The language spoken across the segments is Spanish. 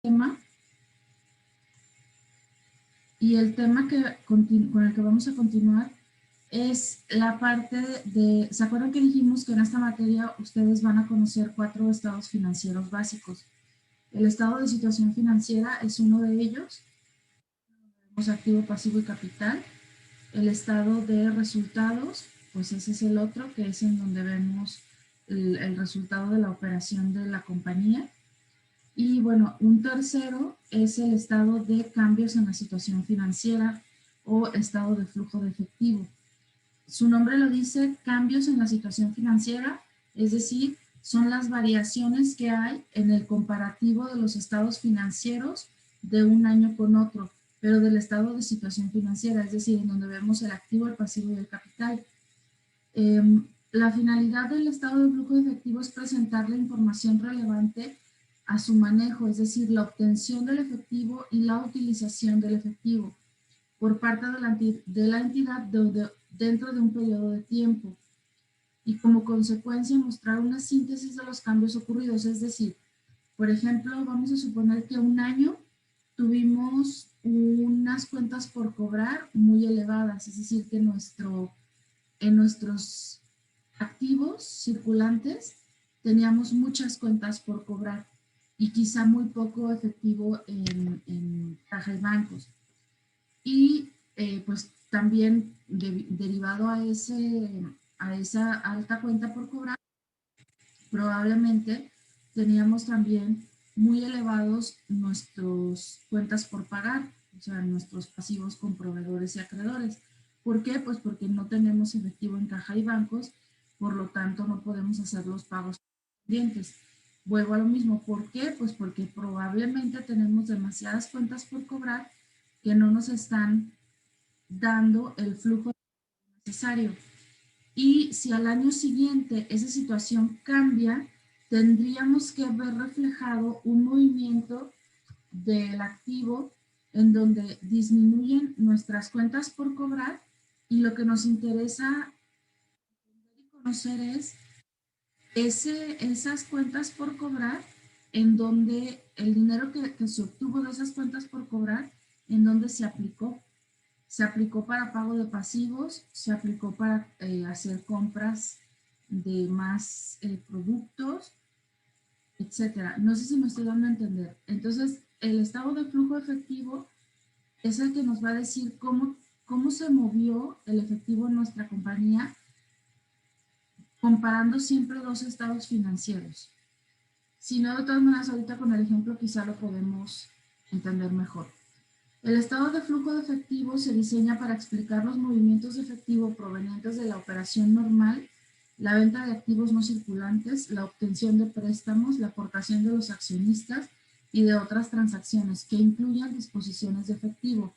tema. Y el tema con el que vamos a continuar es la parte de, ¿se acuerdan que dijimos que en esta materia ustedes van a conocer 4 estados financieros básicos? El estado de situación financiera es uno de ellos, tenemos activo, pasivo y capital. El estado de resultados, pues ese es el otro, que es en donde vemos el resultado de la operación de la compañía. Y bueno, un tercero es el estado de cambios en la situación financiera o estado de flujo de efectivo. Su nombre lo dice, cambios en la situación financiera, es decir, son las variaciones que hay en el comparativo de los estados financieros de un año con otro, pero del estado de situación financiera, es decir, en donde vemos el activo, el pasivo y el capital. La finalidad del estado de flujo de efectivo es presentar la información relevante a su manejo, es decir, la obtención del efectivo y la utilización del efectivo por parte de la entidad dentro de un periodo de tiempo y como consecuencia mostrar una síntesis de los cambios ocurridos, es decir, por ejemplo, vamos a suponer que un año tuvimos unas cuentas por cobrar muy elevadas, es decir, que en nuestros activos circulantes teníamos muchas cuentas por cobrar y quizá muy poco efectivo en caja y bancos. Y pues también derivado a esa alta cuenta por cobrar, probablemente teníamos también muy elevados nuestros cuentas por pagar, o sea, nuestros pasivos con proveedores y acreedores. ¿Por qué? Pues porque no tenemos efectivo en caja y bancos, por lo tanto no podemos hacer los pagos pendientes. Vuelvo a lo mismo, ¿por qué? Pues porque probablemente tenemos demasiadas cuentas por cobrar que no nos están dando el flujo necesario. Y si al año siguiente esa situación cambia, tendríamos que ver reflejado un movimiento del activo en donde disminuyen nuestras cuentas por cobrar y lo que nos interesa conocer es esas cuentas por cobrar en donde el dinero que se obtuvo de esas cuentas por cobrar, en donde se aplicó. Se aplicó para pago de pasivos, se aplicó para hacer compras de más productos, etcétera. No sé si me estoy dando a entender. Entonces, el estado de flujo efectivo es el que nos va a decir cómo se movió el efectivo en nuestra compañía, comparando siempre 2 estados financieros. Si no, de todas maneras, ahorita con el ejemplo quizá lo podemos entender mejor. El estado de flujo de efectivo se diseña para explicar los movimientos de efectivo provenientes de la operación normal, la venta de activos no circulantes, la obtención de préstamos, la aportación de los accionistas y de otras transacciones que incluyan disposiciones de efectivo,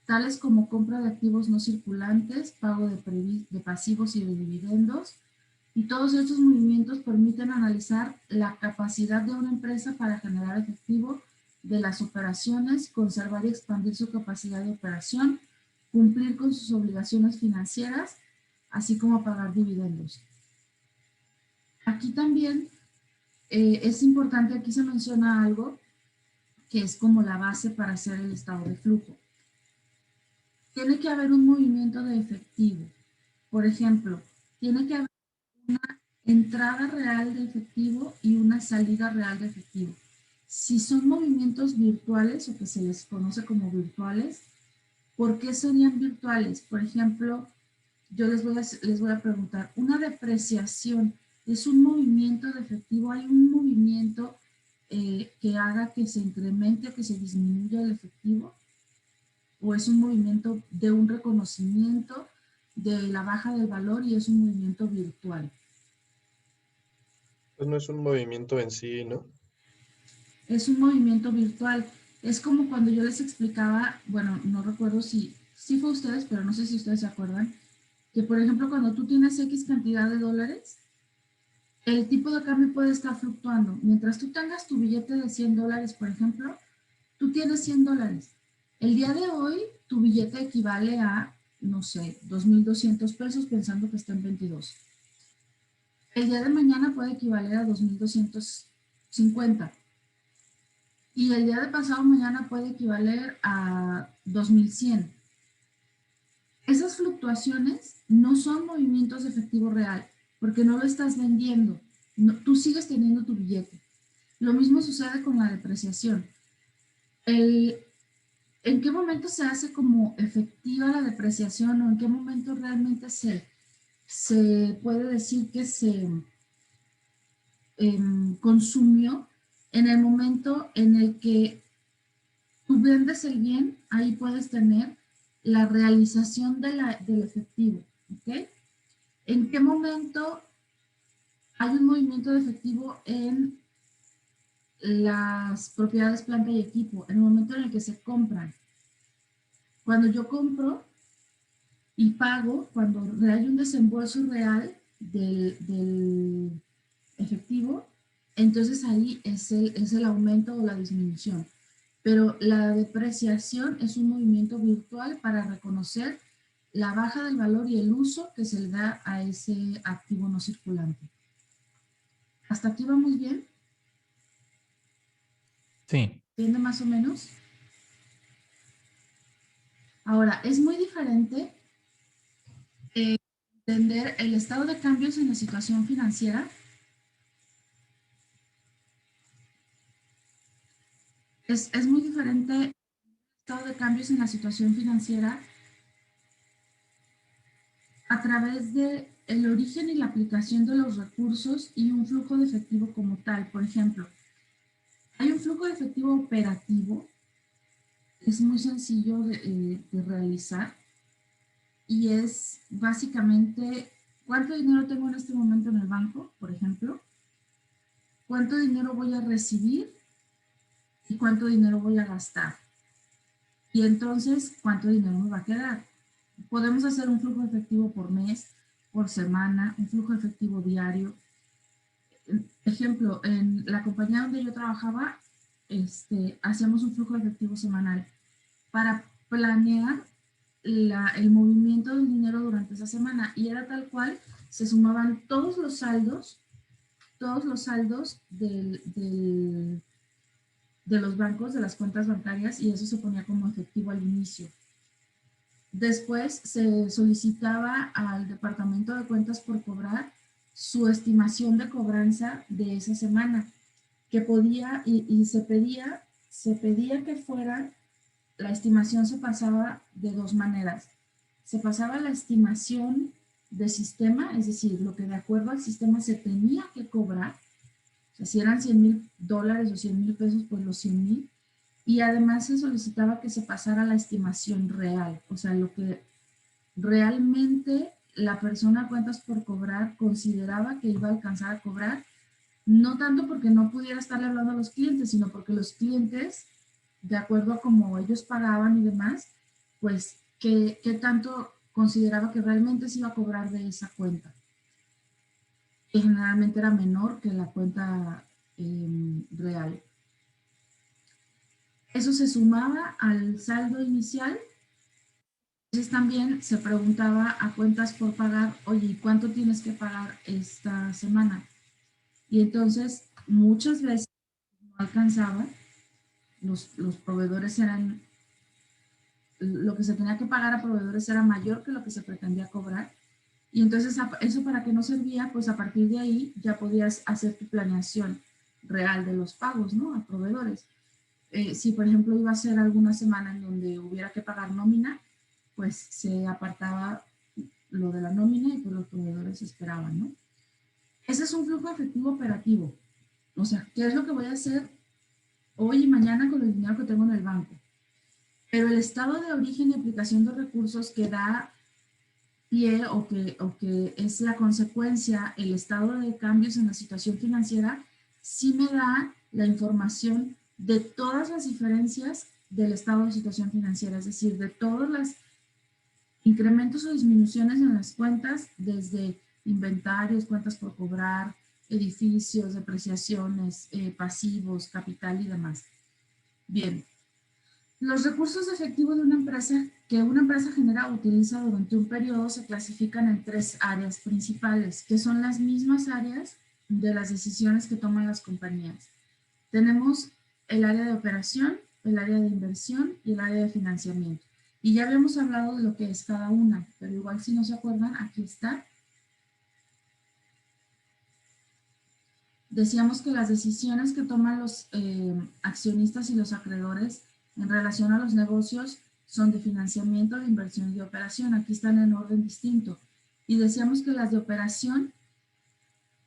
tales como compra de activos no circulantes, pago de pasivos y de dividendos. Y todos estos movimientos permiten analizar la capacidad de una empresa para generar efectivo de las operaciones, conservar y expandir su capacidad de operación, cumplir con sus obligaciones financieras, así como pagar dividendos. Aquí también es importante, aquí se menciona algo que es como la base para hacer el estado de flujo. Tiene que haber un movimiento de efectivo. Por ejemplo, tiene que haber una entrada real de efectivo y una salida real de efectivo. Si son movimientos virtuales o que se les conoce como virtuales, ¿por qué serían virtuales? Por ejemplo, yo les voy a preguntar, ¿una depreciación es un movimiento de efectivo? ¿Hay un movimiento que haga que se incremente o que se disminuya el efectivo? ¿O es un movimiento de un reconocimiento de la baja del valor y es un movimiento virtual? Pues no es un movimiento en sí, ¿no? Es un movimiento virtual. Es como cuando yo les explicaba, bueno, no recuerdo si fue ustedes, pero no sé si ustedes se acuerdan, que por ejemplo cuando tú tienes X cantidad de dólares, el tipo de cambio puede estar fluctuando. Mientras tú tengas tu billete de $100, por ejemplo, tú tienes $100. El día de hoy, tu billete equivale a, no sé, 2,200 pesos pensando que está en 22. El día de mañana puede equivaler a 2,250. y el día de pasado mañana puede equivaler a 2100. Esas fluctuaciones no son movimientos de efectivo real, porque no lo estás vendiendo, no, tú sigues teniendo tu billete. Lo mismo sucede con la depreciación. ¿En qué momento se hace como efectiva la depreciación o en qué momento realmente se puede decir que se consumió? En el momento en el que tú vendes el bien, ahí puedes tener la realización del efectivo, ¿ok? ¿En qué momento hay un movimiento de efectivo en las propiedades planta y equipo? En el momento en el que se compran. Cuando yo compro y pago, cuando hay un desembolso real del efectivo, entonces ahí es el aumento o la disminución. Pero la depreciación es un movimiento virtual para reconocer la baja del valor y el uso que se le da a ese activo no circulante. ¿Hasta aquí vamos bien? Sí. ¿Entiende más o menos? Ahora, es muy diferente entender el estado de cambios en la situación financiera. Es muy diferente el estado de cambios en la situación financiera a través de el origen y la aplicación de los recursos y un flujo de efectivo como tal. Por ejemplo, hay un flujo de efectivo operativo, es muy sencillo de realizar y es básicamente cuánto dinero tengo en este momento en el banco, por ejemplo, cuánto dinero voy a recibir y cuánto dinero voy a gastar. Y entonces, ¿cuánto dinero me va a quedar? Podemos hacer un flujo efectivo por mes, por semana, un flujo efectivo diario. Ejemplo, en la compañía donde yo trabajaba, hacíamos un flujo efectivo semanal para planear el movimiento del dinero durante esa semana. Y era tal cual, se sumaban todos los saldos de los bancos, de las cuentas bancarias, y eso se ponía como efectivo al inicio. Después se solicitaba al Departamento de Cuentas por cobrar su estimación de cobranza de esa semana, que podía y se pedía que fuera, la estimación se pasaba de dos maneras. Se pasaba la estimación de sistema, es decir, lo que de acuerdo al sistema se tenía que cobrar, o sea, si eran $100,000 o 100,000 pesos, pues los 100,000. Y además se solicitaba que se pasara la estimación real, o sea, lo que realmente la persona a cuentas por cobrar consideraba que iba a alcanzar a cobrar, no tanto porque no pudiera estarle hablando a los clientes, sino porque los clientes, de acuerdo a cómo ellos pagaban y demás, pues qué tanto consideraba que realmente se iba a cobrar de esa cuenta, que generalmente era menor que la cuenta real. Eso se sumaba al saldo inicial. Entonces también se preguntaba a cuentas por pagar, oye, ¿cuánto tienes que pagar esta semana? Y entonces muchas veces no alcanzaba, los proveedores eran, lo que se tenía que pagar a proveedores era mayor que lo que se pretendía cobrar. Y entonces eso para qué no servía, pues a partir de ahí ya podías hacer tu planeación real de los pagos, ¿no? A proveedores. Si por ejemplo iba a ser alguna semana en donde hubiera que pagar nómina, pues se apartaba lo de la nómina y pues los proveedores esperaban, ¿no? Ese es un flujo efectivo operativo. O sea, ¿qué es lo que voy a hacer hoy y mañana con el dinero que tengo en el banco? Pero el estado de origen y aplicación de recursos que da pie o que es la consecuencia, el estado de cambios en la situación financiera, sí me da la información de todas las diferencias del estado de situación financiera, es decir, de todos los incrementos o disminuciones en las cuentas, desde inventarios, cuentas por cobrar, edificios, depreciaciones, pasivos, capital y demás. Bien, los recursos de efectivo de una empresa que una empresa genera o utiliza durante un periodo se clasifican en tres áreas principales, que son las mismas áreas de las decisiones que toman las compañías. Tenemos el área de operación, el área de inversión y el área de financiamiento. Y ya habíamos hablado de lo que es cada una, pero igual si no se acuerdan, aquí está. Decíamos que las decisiones que toman los accionistas y los acreedores en relación a los negocios son de financiamiento, de inversión y de operación. Aquí están en orden distinto. Y decíamos que las de operación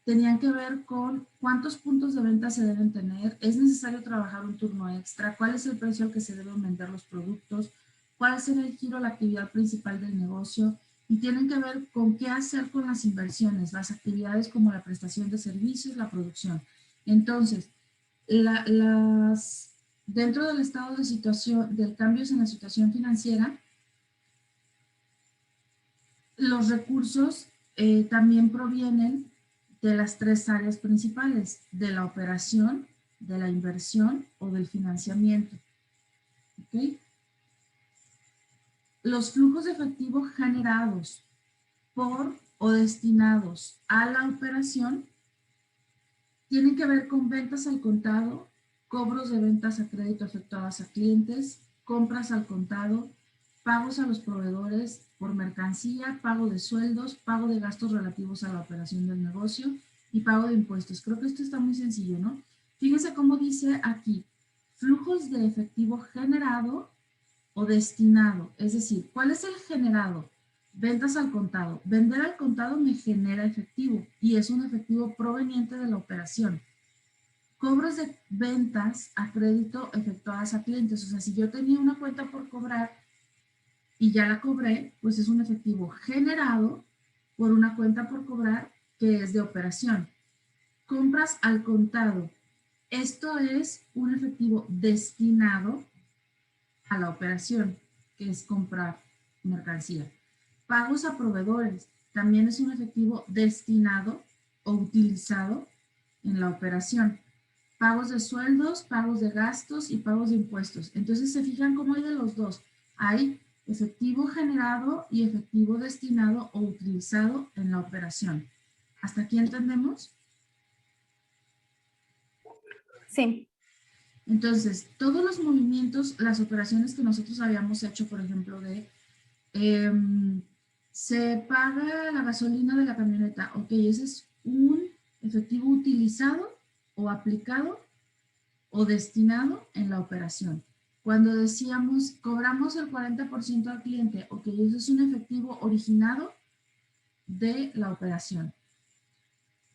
tenían que ver con cuántos puntos de venta se deben tener, es necesario trabajar un turno extra, cuál es el precio al que se deben vender los productos, cuál será el giro, la actividad principal del negocio, y tienen que ver con qué hacer con las inversiones, las actividades como la prestación de servicios, la producción. Entonces, dentro del estado de situación, del cambios en la situación financiera, los recursos también provienen de las tres áreas principales, de la operación, de la inversión o del financiamiento. ¿Okay? Los flujos de efectivo generados por o destinados a la operación tienen que ver con ventas al contado, cobros de ventas a crédito efectuadas a clientes, compras al contado, pagos a los proveedores por mercancía, pago de sueldos, pago de gastos relativos a la operación del negocio y pago de impuestos. Creo que esto está muy sencillo, ¿no? Fíjense cómo dice aquí, flujos de efectivo generado o destinado. Es decir, ¿cuál es el generado? Ventas al contado. Vender al contado me genera efectivo y es un efectivo proveniente de la operación. Cobros de ventas a crédito efectuadas a clientes. O sea, si yo tenía una cuenta por cobrar y ya la cobré, pues es un efectivo generado por una cuenta por cobrar que es de operación. Compras al contado. Esto es un efectivo destinado a la operación, que es comprar mercancía. Pagos a proveedores. También es un efectivo destinado o utilizado en la operación. Pagos de sueldos, pagos de gastos y pagos de impuestos. Entonces se fijan cómo hay de los dos. Hay efectivo generado y efectivo destinado o utilizado en la operación. ¿Hasta aquí entendemos? Sí. Entonces, todos los movimientos, las operaciones que nosotros habíamos hecho, por ejemplo, de se paga la gasolina de la camioneta. Ok, ese es un efectivo utilizado o aplicado o destinado en la operación. Cuando decíamos cobramos el 40% al cliente, ok, eso es un efectivo originado de la operación.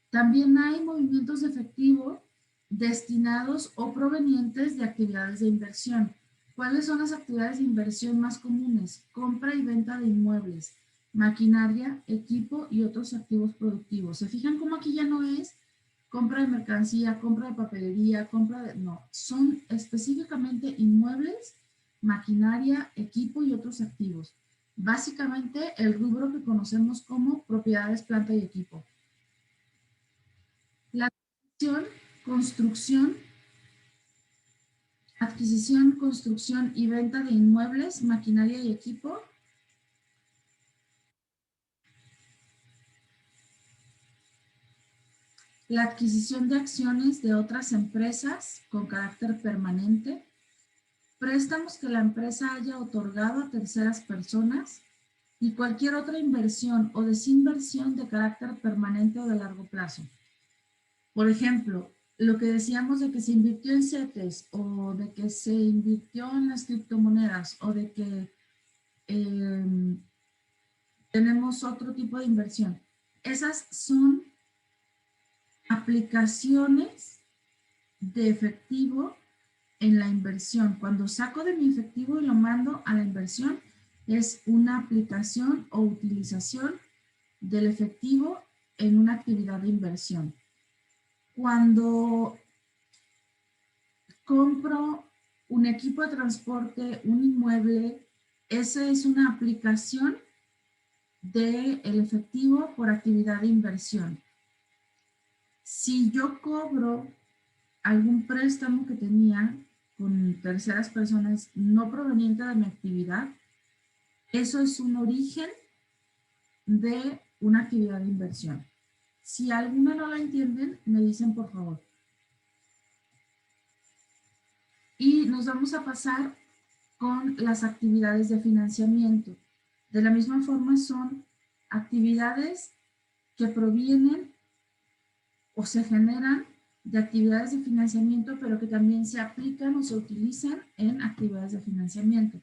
También hay movimientos de efectivo destinados o provenientes de actividades de inversión. ¿Cuáles son las actividades de inversión más comunes? Compra y venta de inmuebles, maquinaria, equipo y otros activos productivos. ¿Se fijan cómo aquí ya no es compra de mercancía, compra de papelería, compra de... No, son específicamente inmuebles, maquinaria, equipo y otros activos. Básicamente el rubro que conocemos como propiedades, planta y equipo. La adquisición, construcción y venta de inmuebles, maquinaria y equipo. La adquisición de acciones de otras empresas con carácter permanente. Préstamos que la empresa haya otorgado a terceras personas y cualquier otra inversión o desinversión de carácter permanente o de largo plazo. Por ejemplo, lo que decíamos de que se invirtió en CETES o de que se invirtió en las criptomonedas o de que tenemos otro tipo de inversión. Esas son aplicaciones de efectivo en la inversión. Cuando saco de mi efectivo y lo mando a la inversión, es una aplicación o utilización del efectivo en una actividad de inversión. Cuando compro un equipo de transporte, un inmueble, esa es una aplicación del efectivo por actividad de inversión. Si yo cobro algún préstamo que tenía con terceras personas no proveniente de mi actividad, eso es un origen de una actividad de inversión. Si alguna no la entienden, me dicen por favor. Y nos vamos a pasar con las actividades de financiamiento. De la misma forma son actividades que provienen o se generan de actividades de financiamiento, pero que también se aplican o se utilizan en actividades de financiamiento.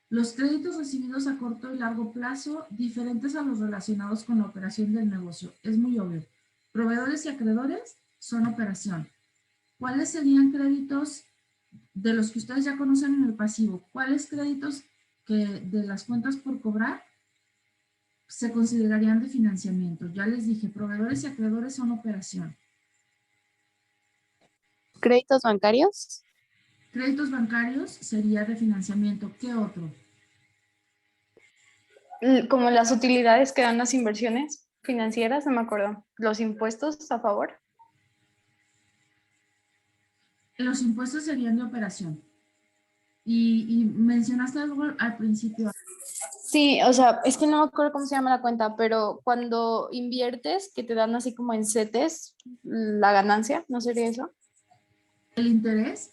Los créditos recibidos a corto y largo plazo, diferentes a los relacionados con la operación del negocio. Es muy obvio. Proveedores y acreedores son operación. ¿Cuáles serían créditos de los que ustedes ya conocen en el pasivo? ¿Cuáles créditos que de las cuentas por cobrar se considerarían de financiamiento? Ya les dije, proveedores y acreedores son operación. ¿Créditos bancarios? Créditos bancarios sería de financiamiento. ¿Qué otro? Como las utilidades que dan las inversiones financieras, no me acuerdo. ¿Los impuestos a favor? Los impuestos serían de operación. Y mencionaste algo al principio. Sí, o sea, es que no me acuerdo cómo se llama la cuenta, pero cuando inviertes, que te dan así como en CETES, la ganancia, ¿no sería eso? El interés,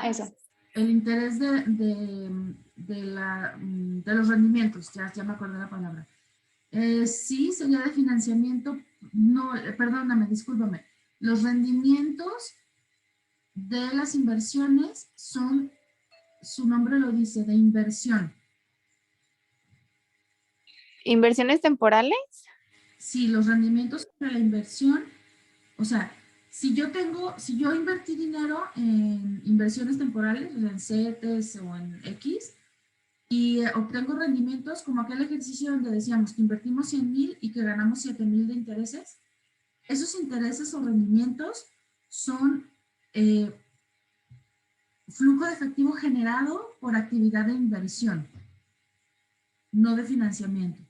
Eso. el interés de los rendimientos, ya me acuerdo la palabra. Sí, sería de financiamiento, no, perdóname, discúlpame. Los rendimientos de las inversiones son, su nombre lo dice, de inversión. ¿Inversiones temporales? Sí, los rendimientos de la inversión, o sea, si yo invertí dinero en inversiones temporales, o sea, en CETES o en X, y obtengo rendimientos como aquel ejercicio donde decíamos que invertimos 100,000 y que ganamos 7,000 de intereses, esos intereses o rendimientos son eh, flujo de efectivo generado por actividad de inversión, no de financiamiento.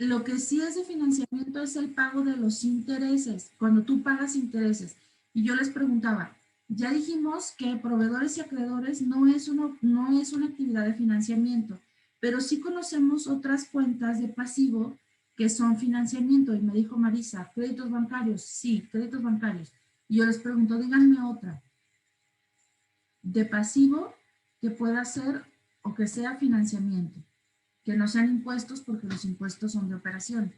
Lo que sí es de financiamiento es el pago de los intereses, cuando tú pagas intereses. Y yo les preguntaba, ya dijimos que proveedores y acreedores no es una actividad de financiamiento, pero sí conocemos otras cuentas de pasivo que son financiamiento. Y me dijo Marisa, créditos bancarios, sí, créditos bancarios. Y yo les pregunto, díganme otra, de pasivo que pueda ser o que sea financiamiento, que no sean impuestos porque los impuestos son de operación.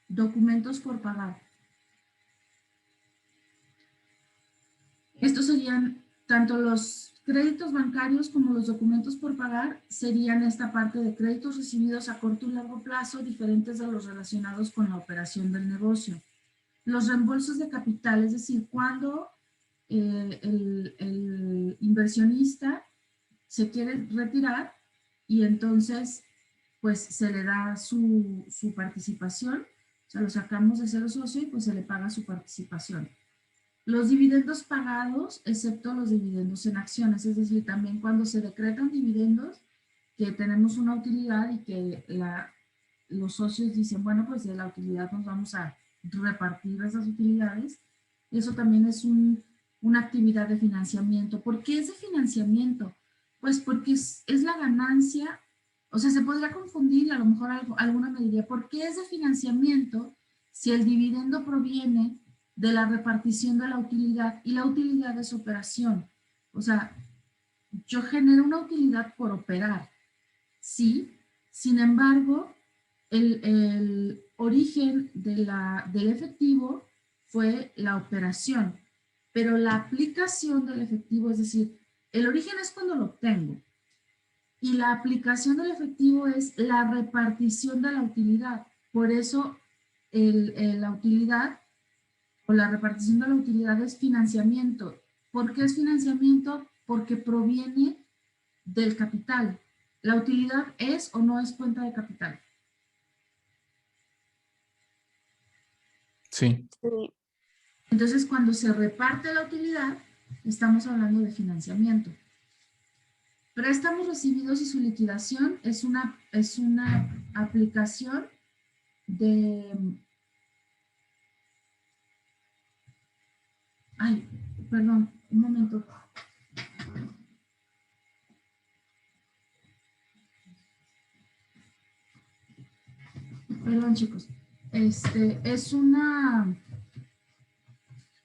Documentos por pagar. Estos serían tanto los créditos bancarios como los documentos por pagar, serían esta parte de créditos recibidos a corto y largo plazo, diferentes de los relacionados con la operación del negocio. Los reembolsos de capital, es decir, cuando el inversionista se quiere retirar y entonces pues se le da su participación, o sea, lo sacamos de ser socio y pues se le paga su participación. Los dividendos pagados, excepto los dividendos en acciones, es decir, también cuando se decretan dividendos, que tenemos una utilidad y que los socios dicen, bueno, pues de la utilidad nos vamos a repartir esas utilidades, eso también es una actividad de financiamiento. ¿Por qué es de financiamiento? Pues porque es la ganancia, o sea, se podría confundir, a lo mejor alguna me diría, ¿por qué es de financiamiento si el dividendo proviene de la repartición de la utilidad y la utilidad es operación? O sea, yo genero una utilidad por operar, sí, sin embargo, el origen del efectivo fue la operación, pero la aplicación del efectivo, es decir, el origen es cuando lo obtengo y la aplicación del efectivo es la repartición de la utilidad. Por eso la utilidad o la repartición de la utilidad es financiamiento. ¿Por qué es financiamiento? Porque proviene del capital. ¿La utilidad es o no es cuenta de capital? Sí. Sí. Entonces, cuando se reparte la utilidad, estamos hablando de financiamiento. Préstamos recibidos y su liquidación es una aplicación de... Ay, perdón, un momento. Perdón, chicos.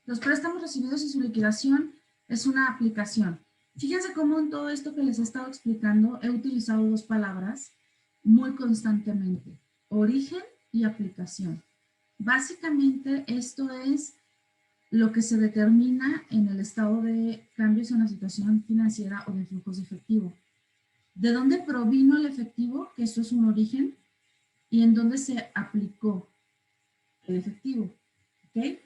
Los préstamos recibidos y su liquidación es una aplicación. Fíjense cómo en todo esto que les he estado explicando he utilizado dos palabras muy constantemente: origen y aplicación. Básicamente esto es lo que se determina en el estado de cambios en la situación financiera o de flujos de efectivo. ¿De dónde provino el efectivo? Que esto es un origen. ¿Y en dónde se aplicó el efectivo? ¿Ok?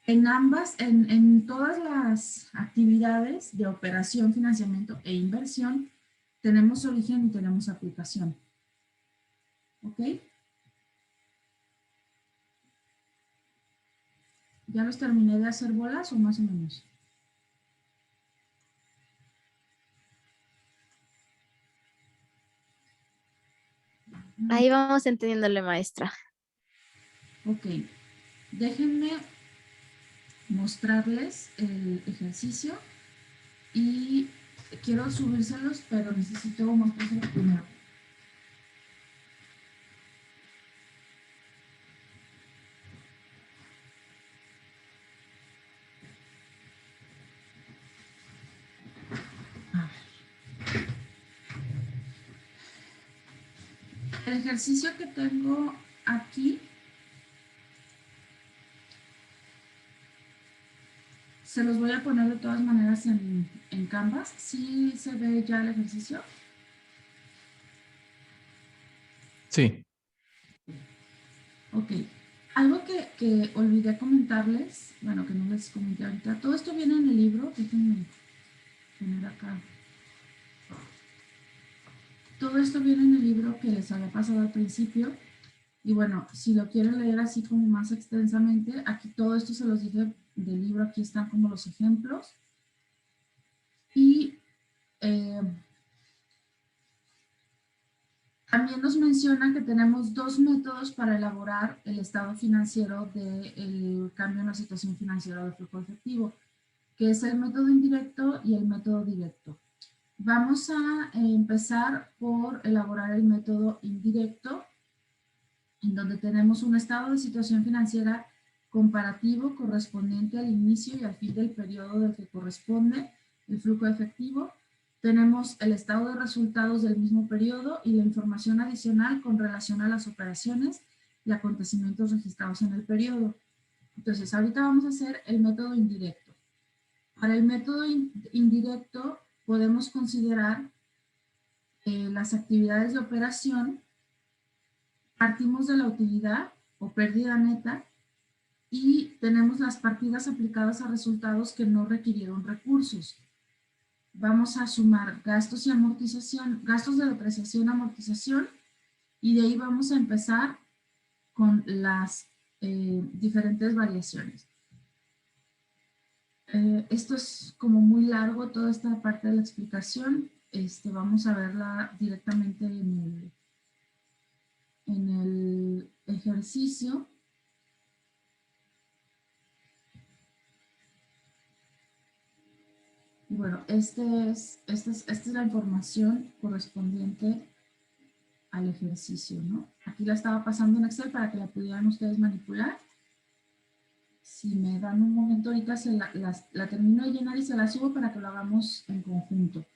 En todas las actividades de operación, financiamiento e inversión, tenemos origen y tenemos aplicación. ¿Ok? ¿Ya los terminé de hacer bolas o más o menos? Ahí vamos entendiéndole, maestra. Ok. Déjenme mostrarles el ejercicio y quiero subírselos, pero necesito mostrárselos primero. El ejercicio que tengo aquí se los voy a poner de todas maneras en Canvas. ¿Sí se ve ya el ejercicio? Sí. Ok. Algo que olvidé comentarles, bueno, que no les comenté ahorita, todo esto viene en el libro, déjenme poner acá. Todo esto viene en el libro que les había pasado al principio. Y bueno, si lo quieren leer así como más extensamente, aquí todo esto se los dije del libro, aquí están como los ejemplos. Y también nos menciona que tenemos dos métodos para elaborar el estado financiero del cambio en la situación financiera de flujo efectivo, que es el método indirecto y el método directo. Vamos a empezar por elaborar el método indirecto, en donde tenemos un estado de situación financiera comparativo correspondiente al inicio y al fin del periodo del que corresponde el flujo efectivo. Tenemos el estado de resultados del mismo periodo y la información adicional con relación a las operaciones y acontecimientos registrados en el periodo. Entonces, ahorita vamos a hacer el método indirecto. Para el método indirecto podemos considerar las actividades de operación. Partimos de la utilidad o pérdida neta y tenemos las partidas aplicadas a resultados que no requirieron recursos. Vamos a sumar gastos y amortización, gastos de depreciación y amortización, y de ahí vamos a empezar con las diferentes variaciones. Esto es como muy largo, toda esta parte de la explicación. Vamos a verla directamente en el ejercicio. Y bueno, esta es la información correspondiente al ejercicio, ¿no? Aquí la estaba pasando en Excel para que la pudieran ustedes manipular. Si me dan un momento ahorita, la termino de llenar y se la subo para que lo hagamos en conjunto.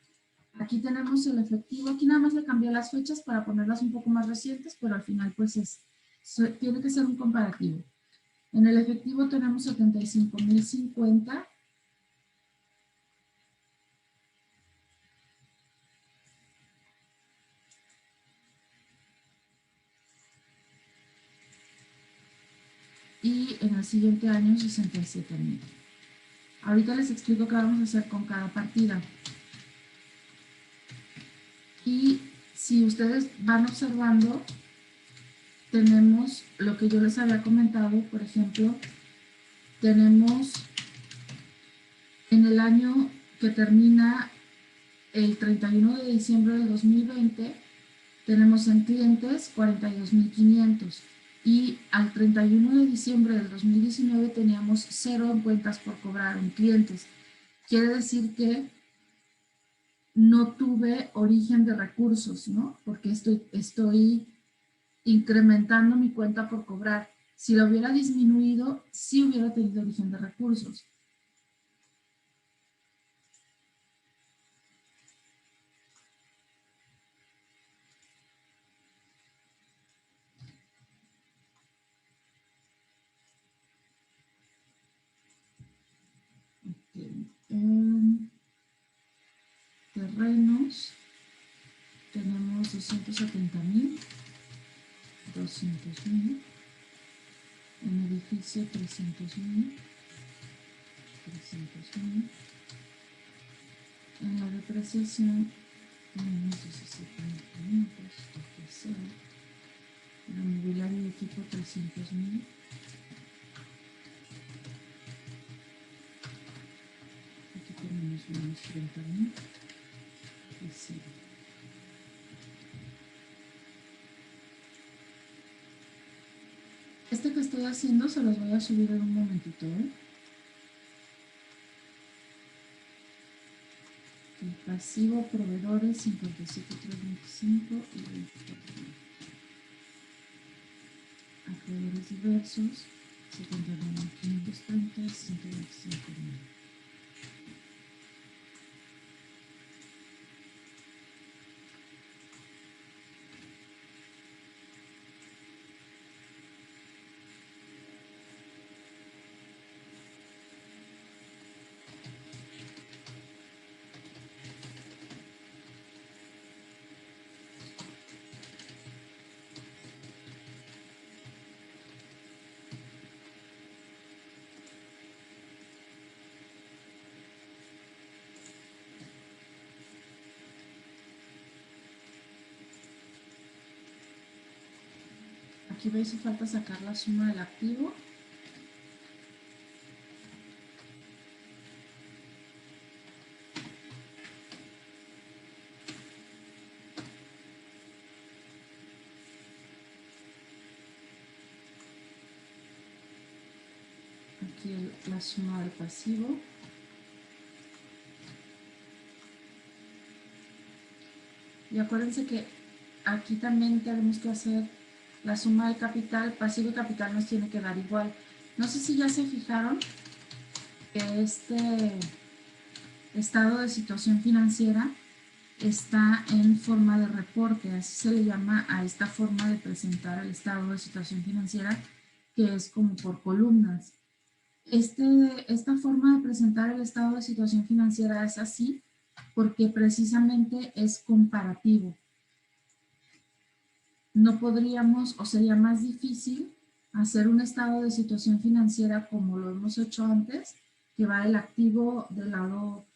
Aquí tenemos el efectivo. Aquí nada más le cambié las fechas para ponerlas un poco más recientes, pero al final pues tiene que ser un comparativo. En el efectivo tenemos 75,050. Y en el siguiente año 67,000. Ahorita les explico qué vamos a hacer con cada partida. Y si ustedes van observando, tenemos lo que yo les había comentado, por ejemplo, tenemos en el año que termina el 31 de diciembre del 2020, tenemos en clientes 42,500. Y al 31 de diciembre del 2019 teníamos 0 en cuentas por cobrar en clientes. Quiere decir que no tuve origen de recursos, ¿no? Porque estoy incrementando mi cuenta por cobrar. Si lo hubiera disminuido, sí hubiera tenido origen de recursos. Okay. Terrenos, tenemos 270,000, 200,000. En edificio 300,000, 300,000. En la depreciación tenemos 17,500, tercero. En la mobiliario y equipo 300,000. Aquí tenemos unos 30,000. Y sí. Este que estoy haciendo se los voy a subir en un momentito, ¿eh? El pasivo, proveedores, 57,325 y 24,000. Acreedores diversos, 79,530 y 125,000. Aquí veis si falta sacar la suma del activo. Aquí la suma del pasivo. Y acuérdense que aquí también tenemos que hacer la suma del capital. Pasivo y capital nos tiene que dar igual. No sé si ya se fijaron que este estado de situación financiera está en forma de reporte, así se le llama a esta forma de presentar el estado de situación financiera, que es como por columnas. Esta forma de presentar el estado de situación financiera es así porque precisamente es comparativo. No podríamos, o sería más difícil, hacer un estado de situación financiera como lo hemos hecho antes, que va el activo del lado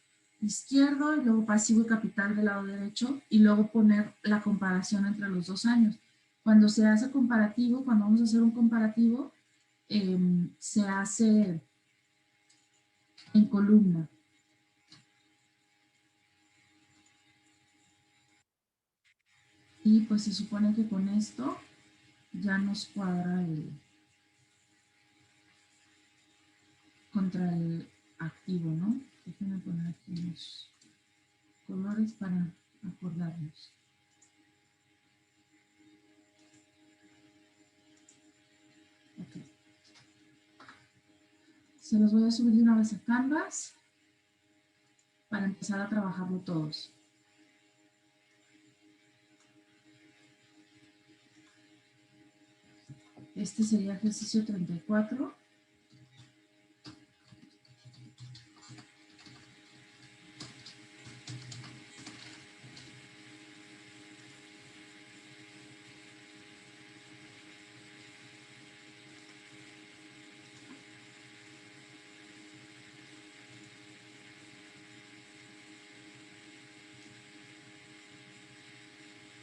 izquierdo y luego pasivo y capital del lado derecho y luego poner la comparación entre los 2 años. Cuando se hace comparativo, cuando vamos a hacer un comparativo, se hace en columna. Y pues se supone que con esto ya nos cuadra contra el activo, ¿no? Déjenme poner aquí unos colores para acordarnos. Ok. Se los voy a subir de una vez a Canvas para empezar a trabajarlo todos. Este sería ejercicio 34.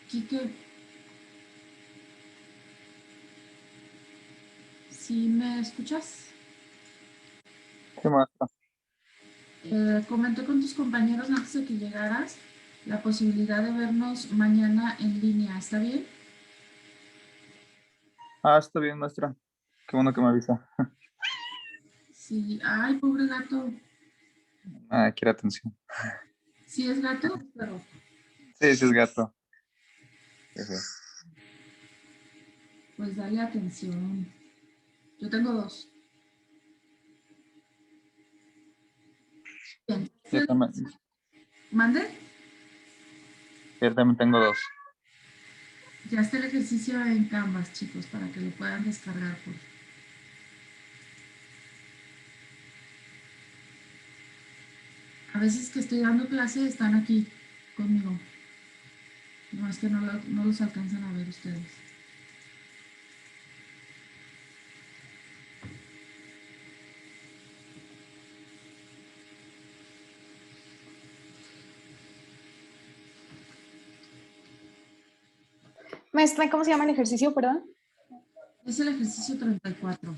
Quique, ¿sí me escuchas? Sí, maestra. Comenté con tus compañeros antes de que llegaras la posibilidad de vernos mañana en línea, ¿está bien? Ah, está bien, maestra. Qué bueno que me avisa. Sí, ay, pobre gato. Ah, quiere atención. ¿Sí es gato o perro? Sí, sí es gato. Sí, sí. Pues dale atención. Yo tengo dos. Bien. ¿Mande? Yo también tengo dos. Ya está el ejercicio en Canvas, chicos, para que lo puedan descargar. A veces que estoy dando clase están aquí conmigo. No es que no los alcanzan a ver ustedes. Maestra, ¿cómo se llama el ejercicio, perdón? Es el ejercicio 34.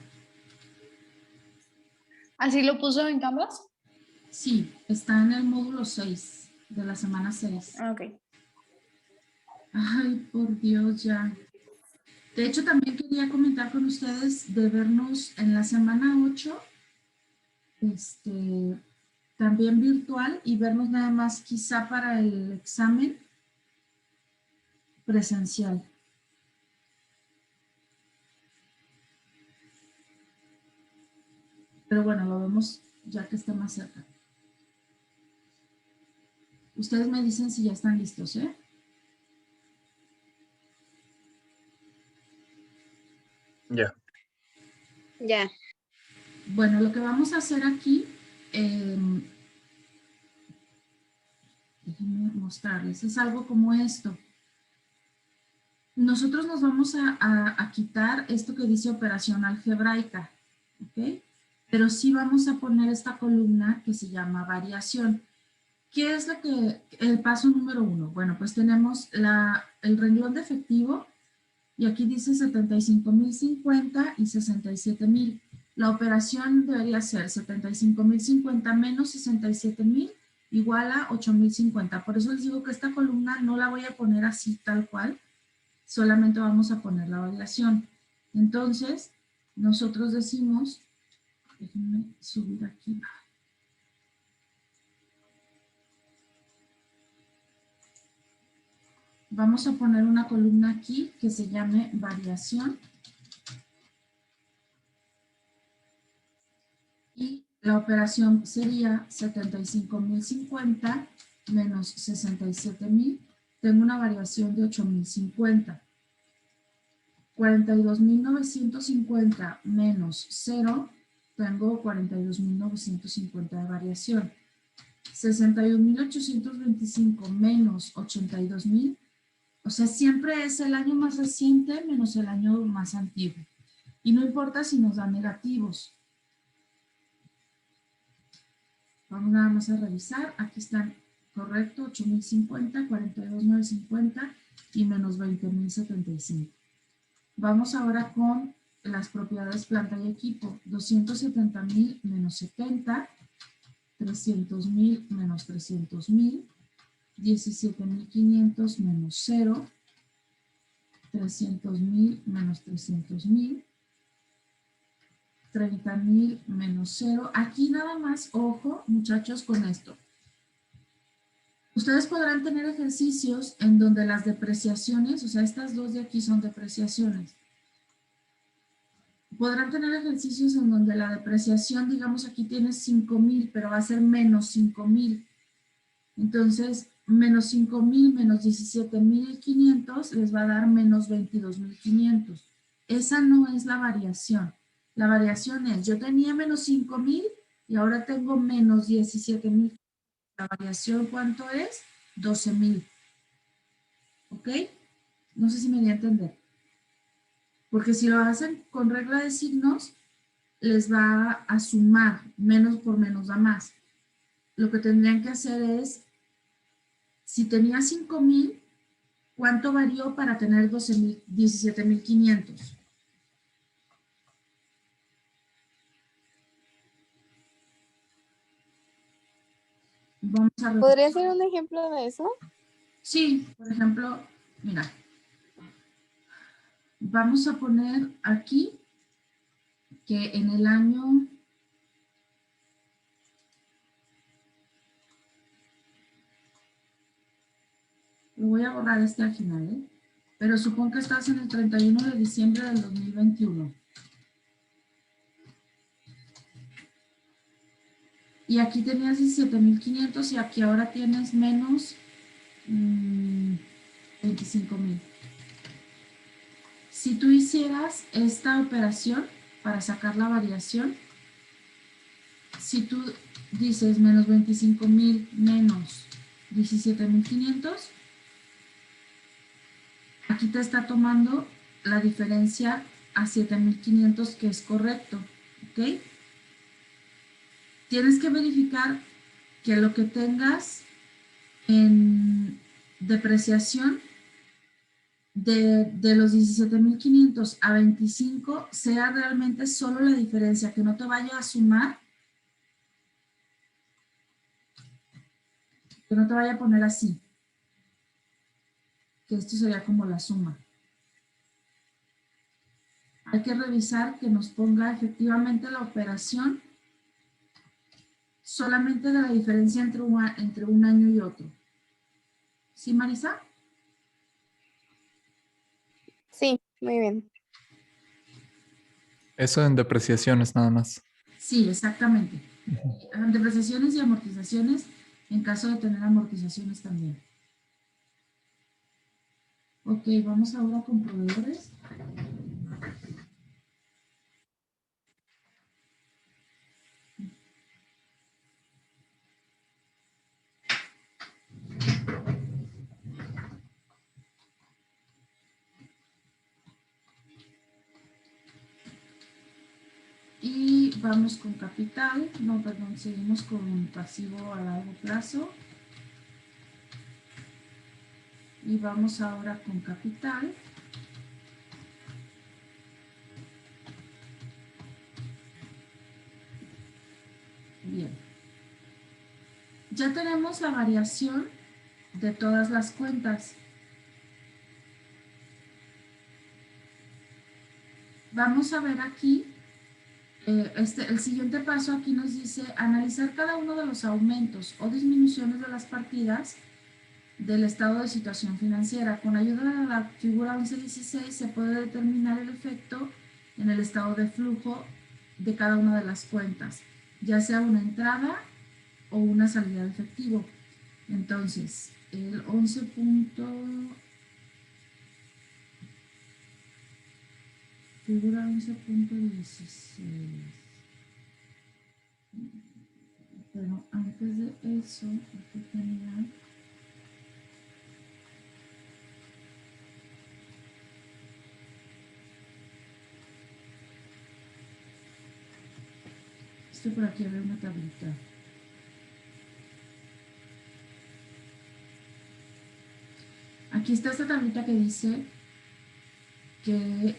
¿Así lo puso en Canvas? Sí, está en el módulo 6 de la semana 6. Ok. Ay, por Dios, ya. De hecho, también quería comentar con ustedes de vernos en la semana 8, también virtual, y vernos nada más quizá para el examen presencial. Pero bueno, lo vemos ya que está más cerca. Ustedes me dicen si ya están listos, ¿eh? Ya. Ya. Bueno, lo que vamos a hacer aquí, déjenme mostrarles, es algo como esto. Nosotros nos vamos a quitar esto que dice operación algebraica, ¿ok? Pero sí vamos a poner esta columna que se llama variación. ¿Qué es el paso número 1? Bueno, pues tenemos el renglón de efectivo y aquí dice 75,050 y 67,000. La operación debería ser 75,050 menos 67,000 igual a 8,050. Por eso les digo que esta columna no la voy a poner así tal cual, solamente vamos a poner la variación. Entonces, nosotros decimos, déjenme subir aquí. Vamos a poner una columna aquí que se llame variación. Y la operación sería 75,050 menos 67,000. Tengo una variación de 8,050. 42,950 menos 0, tengo 42,950 de variación. 61,825 menos 82,000, o sea, siempre es el año más reciente menos el año más antiguo. Y no importa si nos dan negativos. Vamos nada más a revisar. Aquí están correcto, 8,050, 42,950 y menos 20,075. Vamos ahora con las propiedades planta y equipo. 270,000 menos 70, 300,000 menos 300,000, 17,500 menos 0, 300,000 menos 300,000, 30,000 menos 0. Aquí nada más, ojo, muchachos, con esto. Ustedes podrán tener ejercicios en donde las depreciaciones, o sea, estas dos de aquí son depreciaciones. Podrán tener ejercicios en donde la depreciación, digamos, aquí tienes 5,000, pero va a ser menos 5,000. Entonces, menos 5,000 menos 17,500 les va a dar menos 22,500. Esa no es la variación. La variación es, yo tenía menos 5,000 y ahora tengo menos 17,000. La variación, ¿cuánto es? 12,000. ¿Ok? No sé si me voy a entender. Porque si lo hacen con regla de signos, les va a sumar, menos por menos da más. Lo que tendrían que hacer es, si tenía 5,000, ¿cuánto varió para tener 17,500? Vamos a ver. ¿Podría ser un ejemplo de eso? Sí, por ejemplo, mira, vamos a poner aquí que en el año Lo voy a borrar al final, ¿eh? Pero supongo que estás en el 31 de diciembre del 2021. Y aquí tenías 17,500 y aquí ahora tienes menos 25,000. Si tú hicieras esta operación para sacar la variación, si tú dices menos 25,000 menos 17,500, aquí te está tomando la diferencia a 7,500, que es correcto, ¿ok? Tienes que verificar que lo que tengas en depreciación de los 17,500 a 25 sea realmente solo la diferencia, que no te vaya a sumar, que no te vaya a poner así, que esto sería como la suma. Hay que revisar que nos ponga efectivamente la operación solamente de la diferencia entre un año y otro. ¿Sí, Marisa? Sí, muy bien. Eso en depreciaciones nada más. Sí, exactamente. Ujú. Depreciaciones y amortizaciones, en caso de tener amortizaciones también. Ok, vamos ahora con proveedores. Y vamos con capital, no, perdón, seguimos con pasivo a largo plazo. Y vamos ahora con capital. Bien. Ya tenemos la variación de todas las cuentas. Vamos a ver aquí, el siguiente paso aquí nos dice analizar cada uno de los aumentos o disminuciones de las partidas del estado de situación financiera. Con ayuda de la figura 1116 se puede determinar el efecto en el estado de flujo de cada una de las cuentas, ya sea una entrada o una salida de efectivo. Entonces, el 11. Figura 11.16. Pero antes de eso, aquí tenía... Esto por aquí había una tablita. Aquí está esta tablita que dice que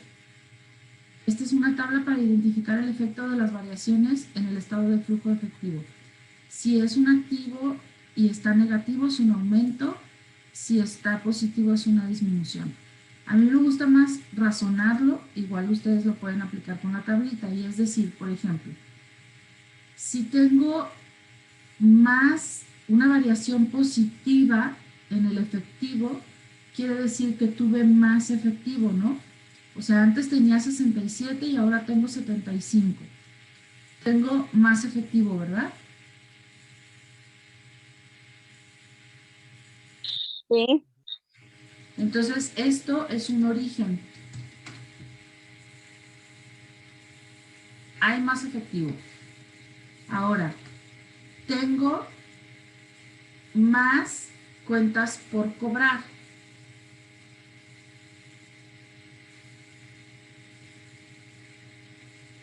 esta es una tabla para identificar el efecto de las variaciones en el estado de flujo efectivo. Si es un activo y está negativo, es un aumento. Si está positivo, es una disminución. A mí me gusta más razonarlo, igual ustedes lo pueden aplicar con la tablita, y es decir, por ejemplo, si tengo más una variación positiva en el efectivo, quiere decir que tuve más efectivo, ¿no? O sea, antes tenía 67 y ahora tengo 75. Tengo más efectivo, ¿verdad? Sí. Entonces, esto es un origen. Hay más efectivo. Ahora, tengo más cuentas por cobrar.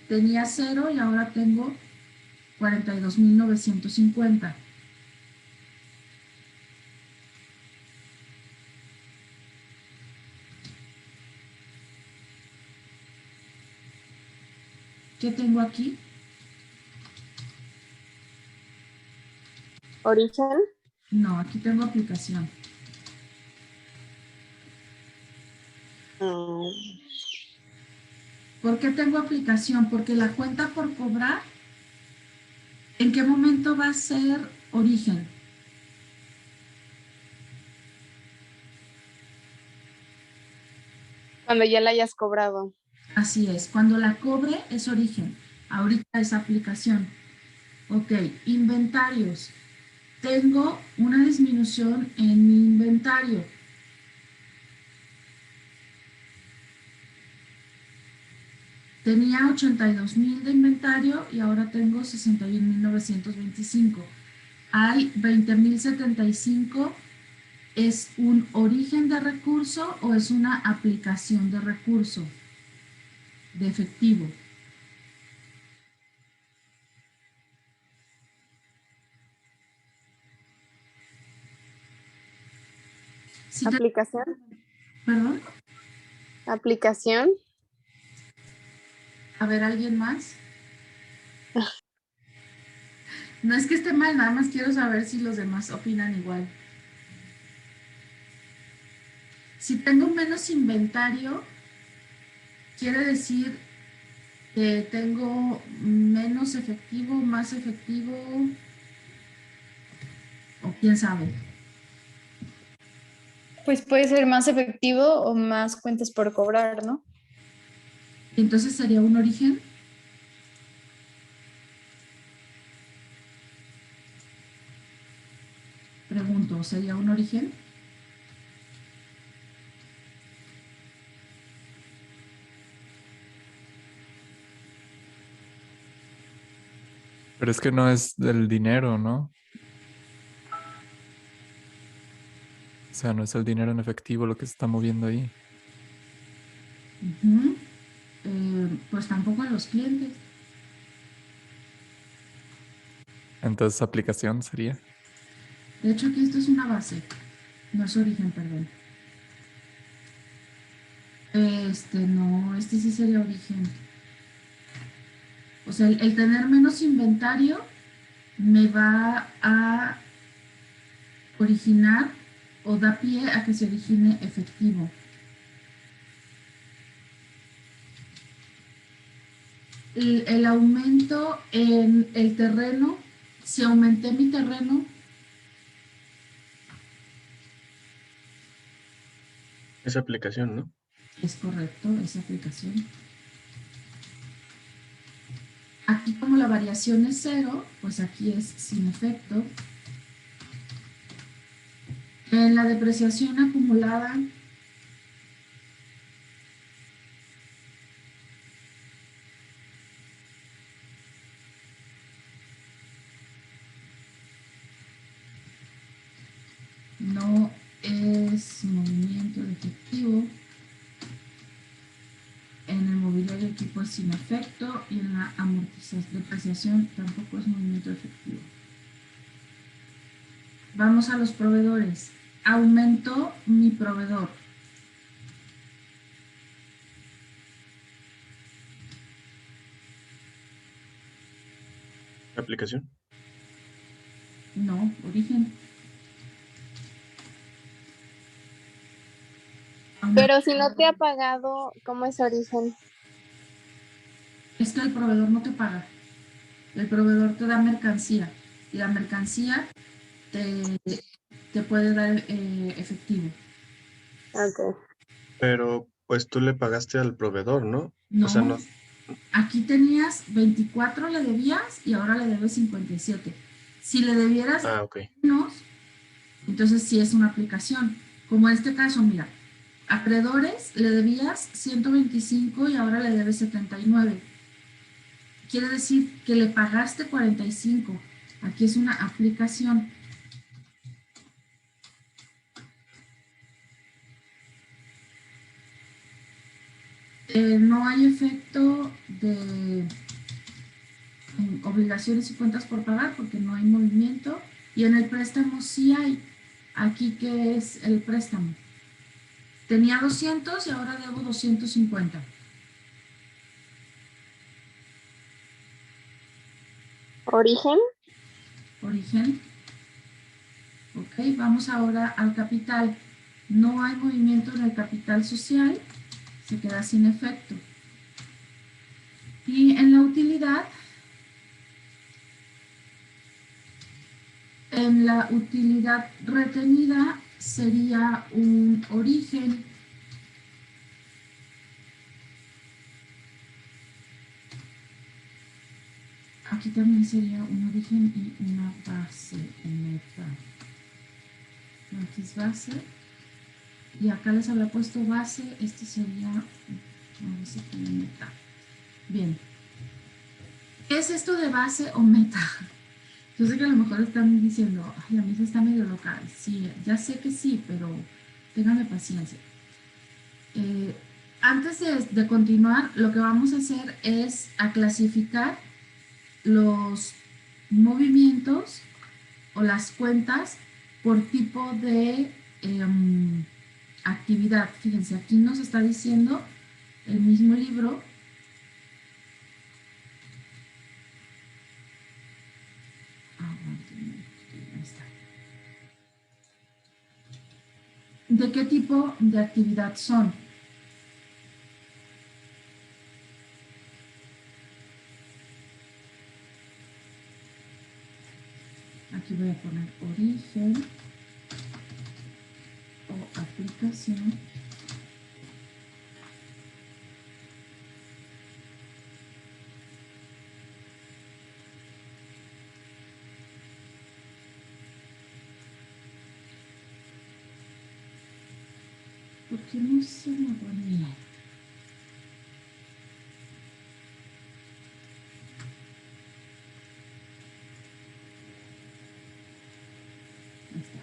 Tenía 0 y ahora tengo 42,950. ¿Qué tengo aquí? Origen. No, aquí tengo aplicación. Mm, ¿Por qué tengo aplicación? Porque la cuenta por cobrar, ¿en qué momento va a ser origen? Cuando ya la hayas cobrado. Así es, cuando la cobre es origen, ahorita es aplicación. Ok, inventarios. Tengo una disminución en mi inventario. Tenía 82,000 de inventario y ahora tengo 61,925. Hay 20,075. ¿Es un origen de recurso o es una aplicación de recurso de efectivo? Sí, Aplicación. perdón, Aplicación. a ver, ¿alguien más? No es que esté mal, nada más quiero saber si los demás opinan igual. Si tengo menos inventario, quiere decir que tengo menos efectivo, más efectivo, o quién sabe. Pues puede ser más efectivo o más cuentas por cobrar, ¿no? Entonces sería un origen. Pregunto, ¿sería un origen? Pero es que no es del dinero, ¿no? O sea, no es el dinero en efectivo lo que se está moviendo ahí. Ujú. Pues tampoco a los clientes. Entonces, aplicación sería. De hecho, aquí esto es una base, no es origen, perdón. No, este sí sería origen. O sea, el tener menos inventario me va a originar o da pie a que se origine efectivo. El aumento en el terreno, si aumenté mi terreno, Esa aplicación, ¿no? es correcto, esa aplicación. Aquí como la variación es cero, pues aquí es sin efecto. En la depreciación acumulada, no es movimiento de efectivo. En el mobiliario equipo es sin efecto y en la amortización, depreciación tampoco es movimiento efectivo. Vamos a los proveedores. Aumentó mi proveedor. Aplicación. No, origen. Pero si no te ha pagado, ¿cómo es origen? Es que el proveedor no te paga. El proveedor te da mercancía y la mercancía te puede dar efectivo. Ok. Pero pues tú le pagaste al proveedor, ¿no? O sea, No, no. aquí tenías 24 le debías y ahora le debes 57. Si le debieras Ah, ok. menos, entonces sí es una aplicación. Como en este caso, mira, acreedores le debías 125 y ahora le debes 79. Quiere decir que le pagaste 45. Aquí es una aplicación. No hay efecto de obligaciones y cuentas por pagar porque no hay movimiento. Y en el préstamo sí hay. Aquí, ¿qué es el préstamo? Tenía 200 y ahora debo 250. Origen. Origen. Ok, vamos ahora al capital. No hay movimiento en el capital social. Se queda sin efecto. Y en la utilidad, retenida sería un origen. aquí también sería un origen y una base, meta. Aquí es base. Y acá les había puesto base, este sería, a ver si tiene meta. Bien. ¿Qué es esto de base o meta? Yo sé que a lo mejor están diciendo, ay, a mí se está medio local. Sí, ya sé que sí, pero ténganme paciencia. Antes de continuar, lo que vamos a hacer es a clasificar los movimientos o las cuentas por tipo de actividad. Fíjense, aquí nos está diciendo el mismo libro. Ahí está. ¿De qué tipo de actividad son? Aquí voy a poner origen o aplicación. ¿Por qué no se me ponía? Ahí está.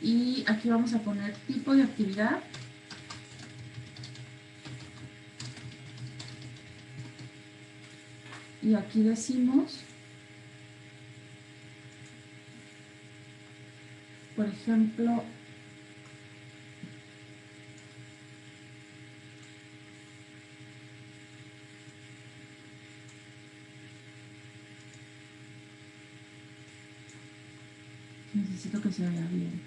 Y aquí vamos a poner tipo de actividad. Y aquí decimos, por ejemplo, necesito que se vea bien.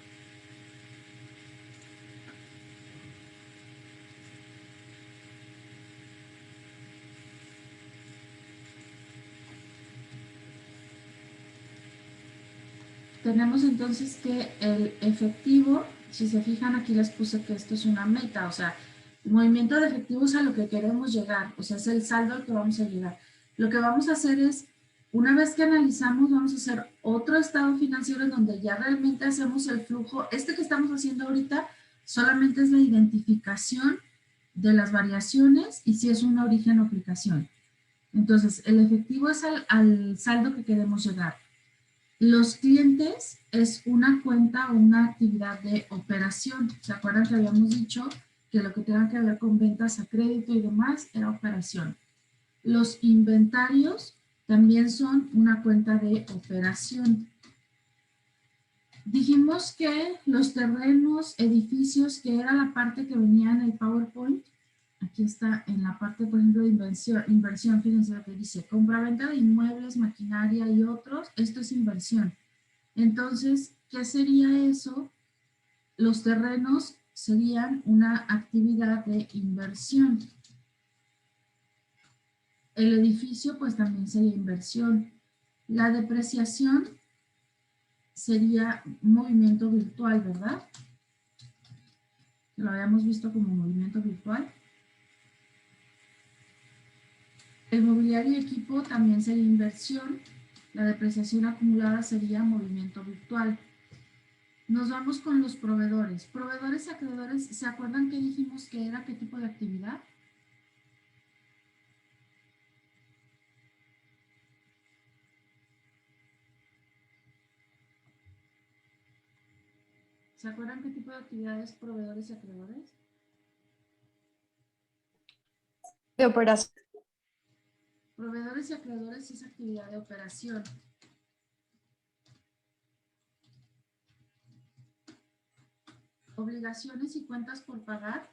Tenemos entonces que el efectivo, si se fijan aquí les puse que esto es una meta, o sea, el movimiento de efectivo es a lo que queremos llegar, o sea, es el saldo al que vamos a llegar. Lo que vamos a hacer es, una vez que analizamos, vamos a hacer otro estado financiero en donde ya realmente hacemos el flujo. Este que estamos haciendo ahorita solamente es la identificación de las variaciones y si es una origen o aplicación. Entonces, el efectivo es al saldo que queremos llegar. Los clientes es una cuenta o una actividad de operación. ¿Se acuerdan que habíamos dicho que lo que tenga que ver con ventas a crédito y demás era operación? Los inventarios también son una cuenta de operación. Dijimos que los terrenos, edificios, que era la parte que venía en el PowerPoint, aquí está en la parte, por ejemplo, de inversión, fíjense lo que dice, compra-venta de inmuebles, maquinaria y otros, esto es inversión. Entonces, ¿qué sería eso? Los terrenos serían una actividad de inversión. El edificio, pues también sería inversión. La depreciación sería movimiento virtual, ¿verdad? Lo habíamos visto como movimiento virtual. El mobiliario y equipo también sería inversión. La depreciación acumulada sería movimiento virtual. Nos vamos con los proveedores. Proveedores y acreedores, ¿se acuerdan que dijimos que era qué tipo de actividad? ¿Se acuerdan qué tipo de actividades proveedores y acreedores? De operación. Proveedores y acreedores es actividad de operación. Obligaciones y cuentas por pagar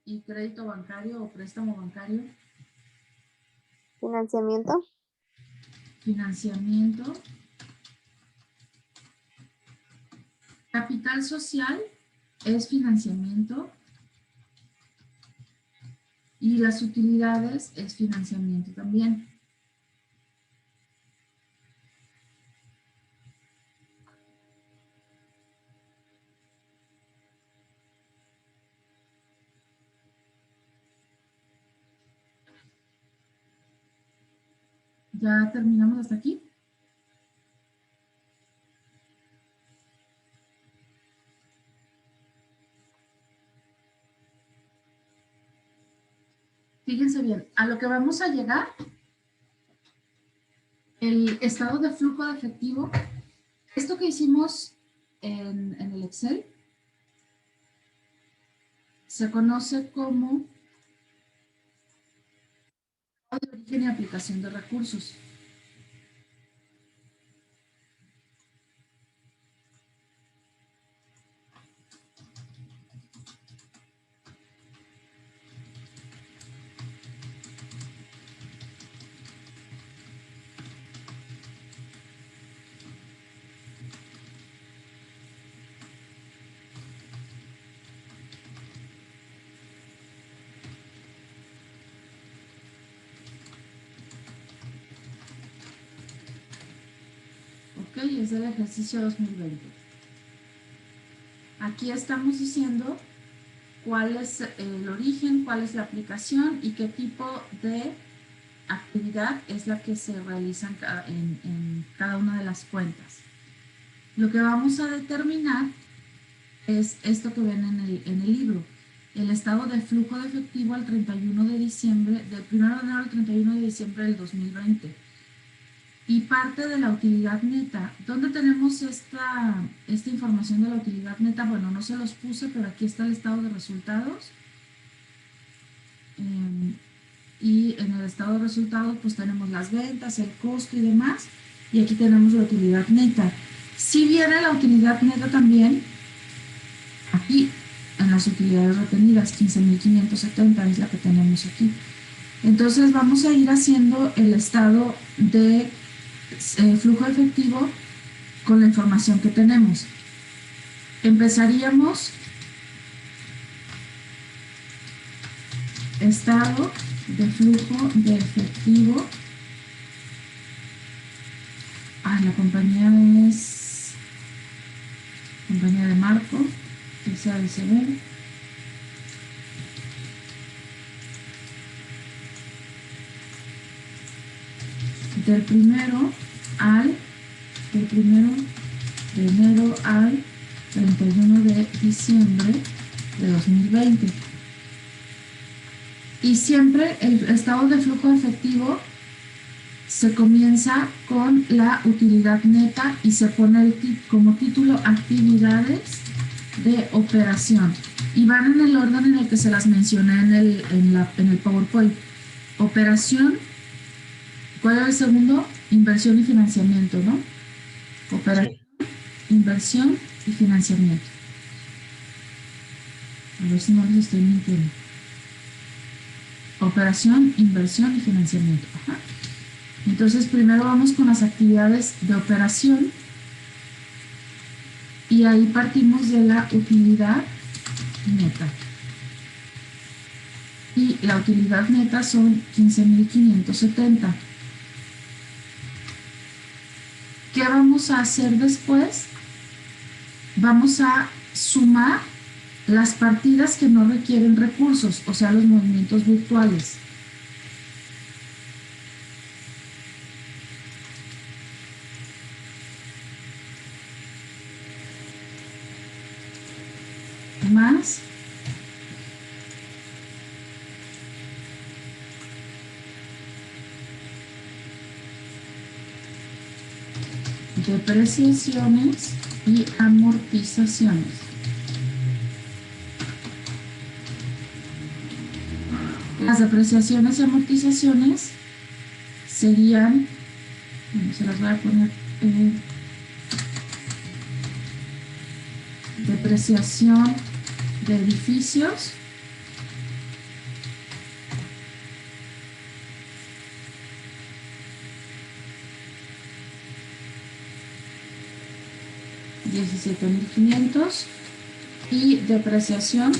y crédito bancario o préstamo bancario. Financiamiento. Financiamiento. Capital social es financiamiento. Y las utilidades es financiamiento también. ¿Ya terminamos hasta aquí? Fíjense bien, a lo que vamos a llegar, el estado de flujo de efectivo, esto que hicimos en el Excel, se conoce como estado de origen y aplicación de recursos. Ok, es del ejercicio 2020. Aquí estamos diciendo cuál es el origen, cuál es la aplicación y qué tipo de actividad es la que se realiza en cada una de las cuentas. Lo que vamos a determinar es esto que ven en el libro, el estado de flujo de efectivo al 31 de diciembre, del 1 de enero al 31 de diciembre del 2020. Y parte de la utilidad neta. ¿Dónde tenemos esta información de la utilidad neta? Bueno, no se los puse, pero aquí está el estado de resultados. Y en el estado de resultados pues tenemos las ventas, el costo y demás. Y aquí tenemos la utilidad neta. Si viene la utilidad neta también, aquí en las utilidades retenidas, 15,570 es la que tenemos aquí. Entonces vamos a ir haciendo el estado de flujo efectivo con la información que tenemos. Empezaríamos estado de flujo de efectivo. La compañía es compañía de Marco, que sea SADCB. Del primero de enero al 31 de diciembre de 2020. Y siempre el estado de flujo efectivo se comienza con la utilidad neta y se pone como título actividades de operación. Y van en el orden en el que se las mencioné en el PowerPoint. Operación, ¿cuál era el segundo? Inversión y financiamiento, ¿no? Operación, sí. Inversión y financiamiento. A ver si no les estoy mintiendo. Operación, inversión y financiamiento. Ajá. Entonces primero vamos con las actividades de operación y ahí partimos de la utilidad neta. Y la utilidad neta son 15,570. ¿Qué vamos a hacer después? Vamos a sumar las partidas que no requieren recursos, o sea, los movimientos virtuales. Más depreciaciones y amortizaciones. Las depreciaciones y amortizaciones serían, bueno, se las voy a poner, depreciación de edificios, $17,500 y depreciación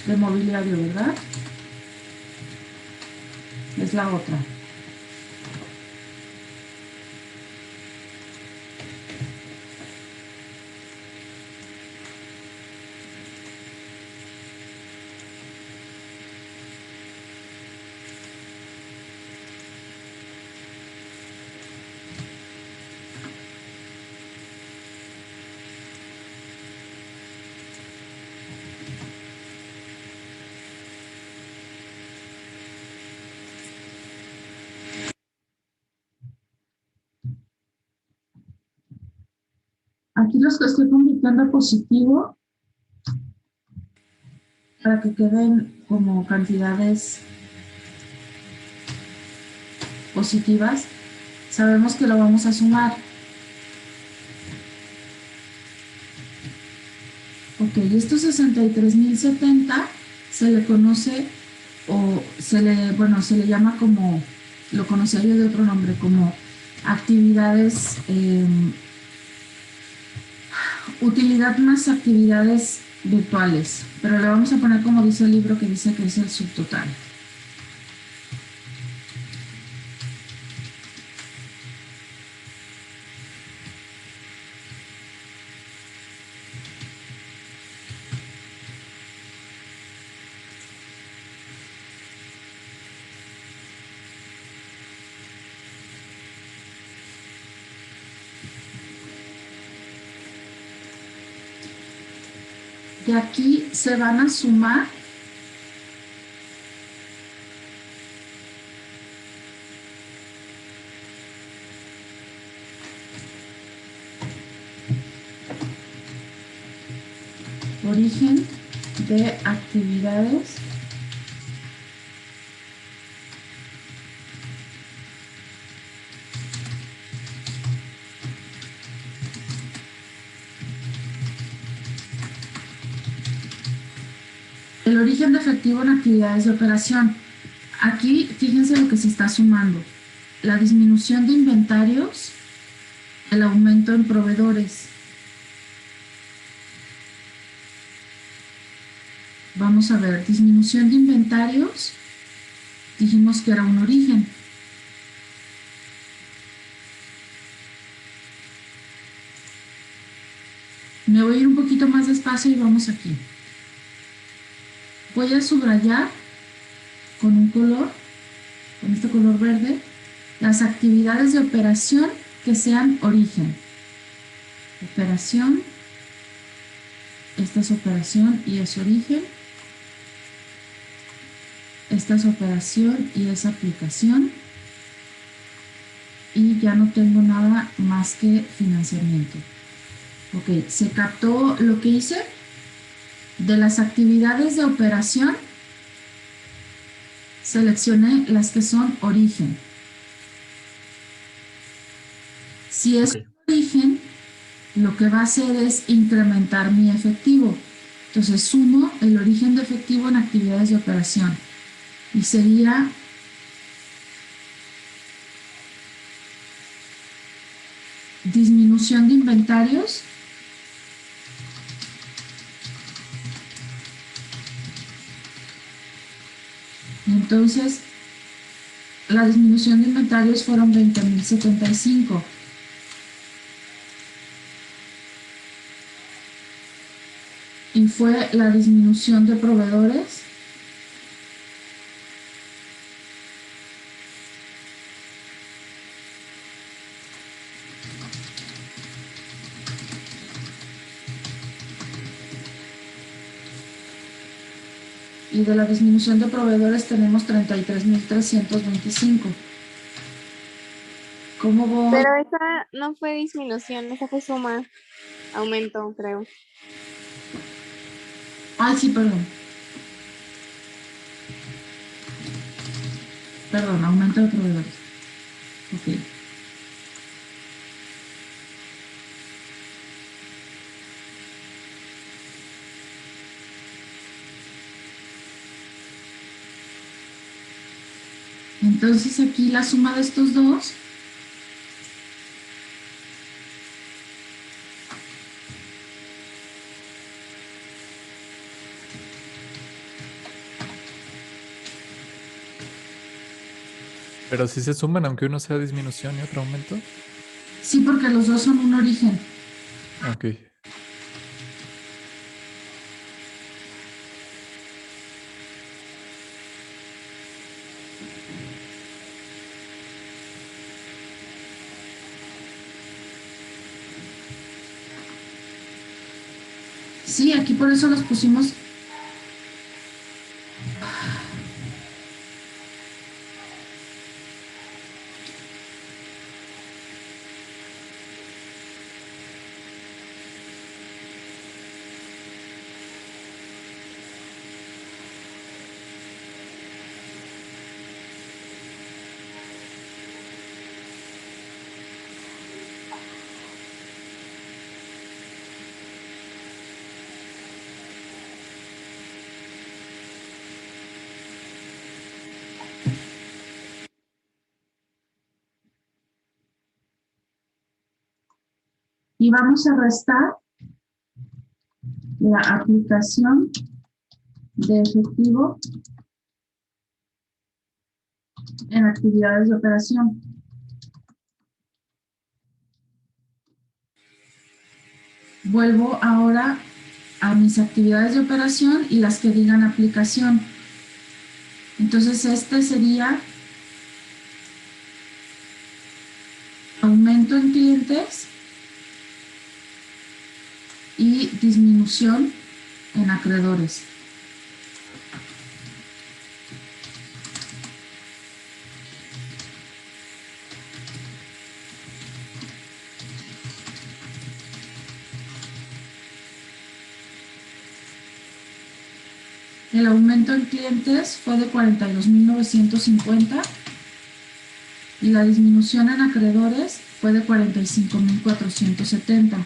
de mobiliario, ¿verdad? Es la otra. Aquí los estoy convirtiendo a positivo para que queden como cantidades positivas. Sabemos que lo vamos a sumar. Ok, estos 63,070 se le conoce o se le llama como, lo conocía yo de otro nombre, como actividades, utilidad más actividades virtuales, pero le vamos a poner como dice el libro, que dice que es el subtotal. De aquí se van a sumar origen de actividades el origen de efectivo en actividades de operación. Aquí fíjense lo que se está sumando: la disminución de inventarios, el aumento en proveedores. Vamos a ver, disminución de inventarios, dijimos que era un origen. Me voy a ir un poquito más despacio y vamos aquí. Voy a subrayar con un color, con este color verde, las actividades de operación que sean origen. Operación, esta es operación y es origen. Esta es operación y es aplicación. Y ya no tengo nada más que financiamiento. Ok, se captó lo que hice. De las actividades de operación, seleccioné las que son origen. Si es origen, lo que va a hacer es incrementar mi efectivo. Entonces sumo el origen de efectivo en actividades de operación. Y sería disminución de inventarios, y entonces la disminución de inventarios fueron 20,075. Y fue la disminución de proveedores y de la disminución de proveedores tenemos 33,325. ¿Cómo voy? Pero esa no fue disminución, esa fue suma, aumento, creo. Ay, sí, perdón. Perdón, aumento de proveedores. Ok. Entonces aquí la suma de estos dos Pero si se suman, aunque uno sea disminución y otro aumento. sí, porque los dos son un origen. Ok. Sí, aquí por eso los pusimos. Y vamos a restar la aplicación de efectivo en actividades de operación. Vuelvo ahora a mis actividades de operación y las que digan aplicación. Entonces este sería aumento en clientes y disminución en acreedores. El aumento en clientes fue de 42.950 y la disminución en acreedores fue de 45.470.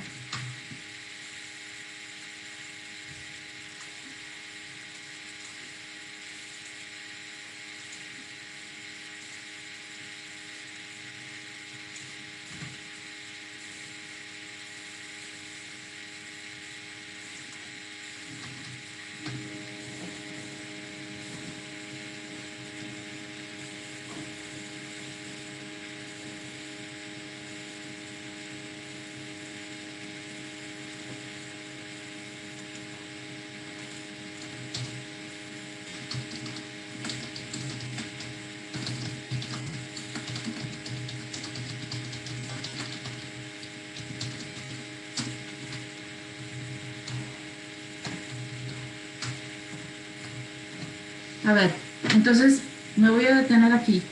A ver, entonces me voy a detener aquí.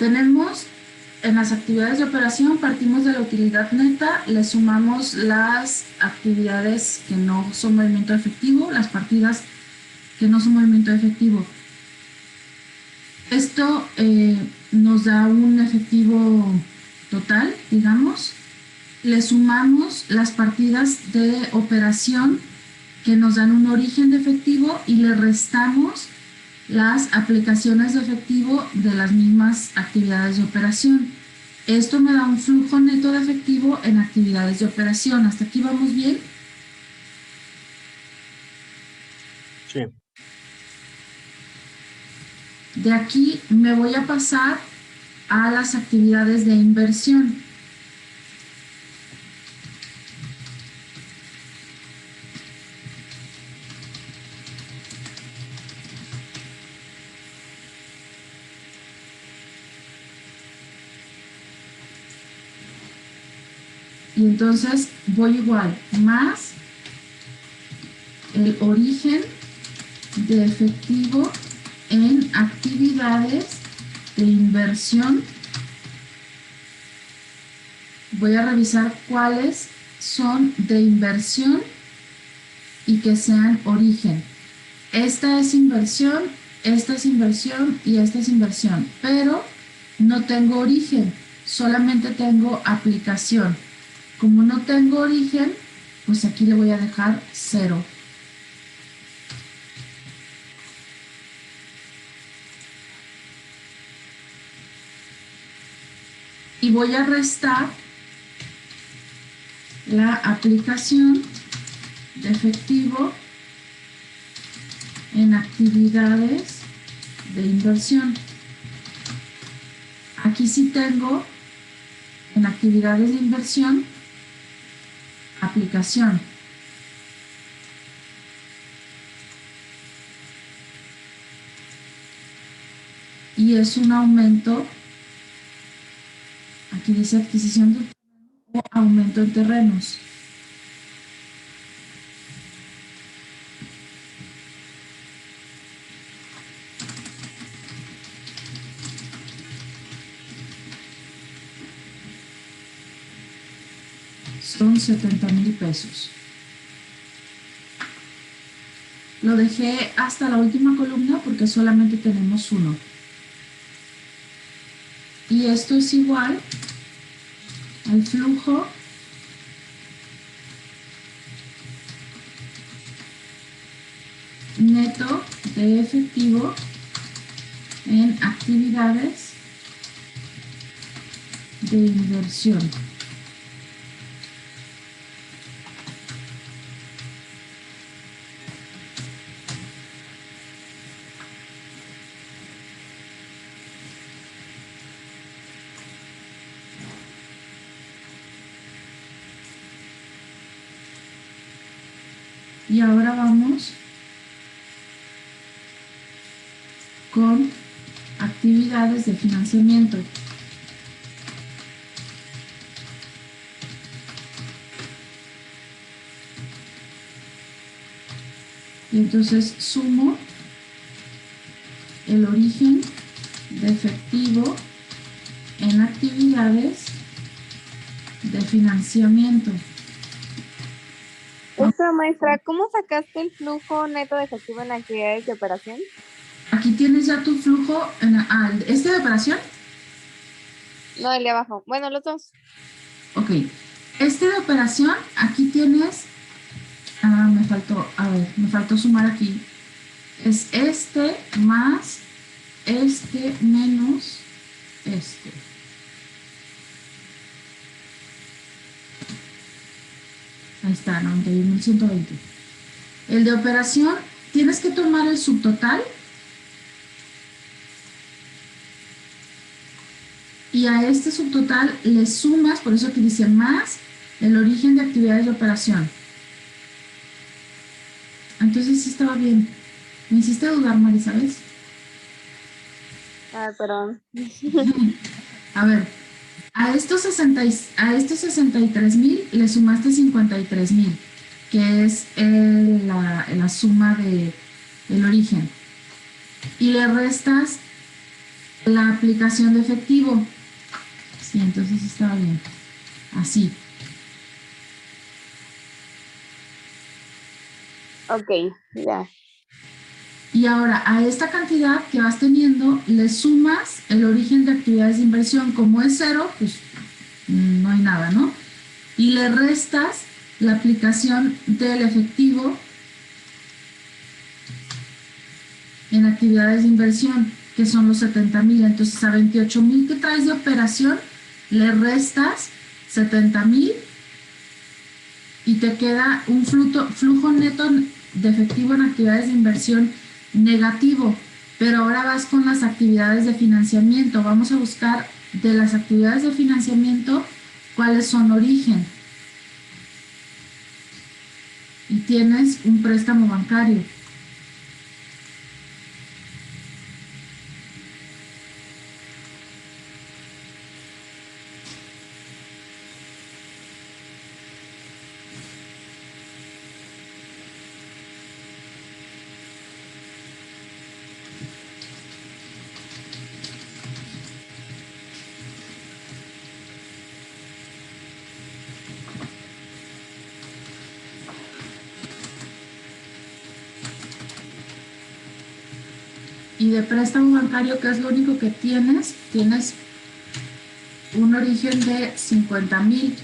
Tenemos en las actividades de operación, partimos de la utilidad neta, le sumamos las actividades que no son movimiento efectivo, las partidas que no son movimiento efectivo. Esto nos da un efectivo total, digamos. Le sumamos las partidas de operación que nos dan un origen de efectivo y le restamos las aplicaciones de efectivo de las mismas actividades de operación. Esto me da un flujo neto de efectivo en actividades de operación. ¿Hasta aquí vamos bien? Sí. De aquí me voy a pasar a las actividades de inversión. Y entonces voy igual, más el origen de efectivo en actividades de inversión. Voy a revisar cuáles son de inversión y que sean origen. Esta es inversión y esta es inversión, pero no tengo origen, solamente tengo aplicación. Como no tengo origen, pues aquí le voy a dejar 0. Y voy a restar la aplicación de efectivo en actividades de inversión. Aquí sí tengo en actividades de inversión aplicación. Y es un aumento, aquí dice adquisición de terreno o aumento en terrenos. Son 70,000 pesos. Lo dejé hasta la última columna porque solamente tenemos uno. Y esto es igual al flujo neto de efectivo en actividades de inversión. Y ahora vamos con actividades de financiamiento. Y entonces sumo el origen de efectivo en actividades de financiamiento. Pero maestra, ¿cómo sacaste el flujo neto de efectivo en actividades de operación? Aquí tienes ya tu flujo en este de operación. No, el de abajo. Bueno, los dos. Ok. Este de operación, aquí tienes. Me faltó sumar aquí. Es este más este menos este. Ahí está, 91.120. El de operación, tienes que tomar el subtotal y a este subtotal le sumas, por eso aquí dice más el origen de actividades de operación. Entonces sí estaba bien. Me hiciste dudar, Mari, ¿sabes? Ah, perdón. A ver, a estos 63,000 le sumaste 53,000, que es la suma del origen. Y le restas la aplicación de efectivo. Sí, entonces estaba bien. Así. Ok, ya. Y ahora a esta cantidad que vas teniendo le sumas el origen de actividades de inversión. Como es cero, pues no hay nada, ¿no? Y le restas la aplicación del efectivo en actividades de inversión, que son los 70,000. Entonces a 28,000 que traes de operación le restas 70,000 y te queda un flujo neto de efectivo en actividades de inversión negativo. Pero ahora vas con las actividades de financiamiento. Vamos a buscar de las actividades de financiamiento cuáles son origen. Y tienes un préstamo bancario. Y de préstamo bancario, que es lo único que tienes un origen de 50,000.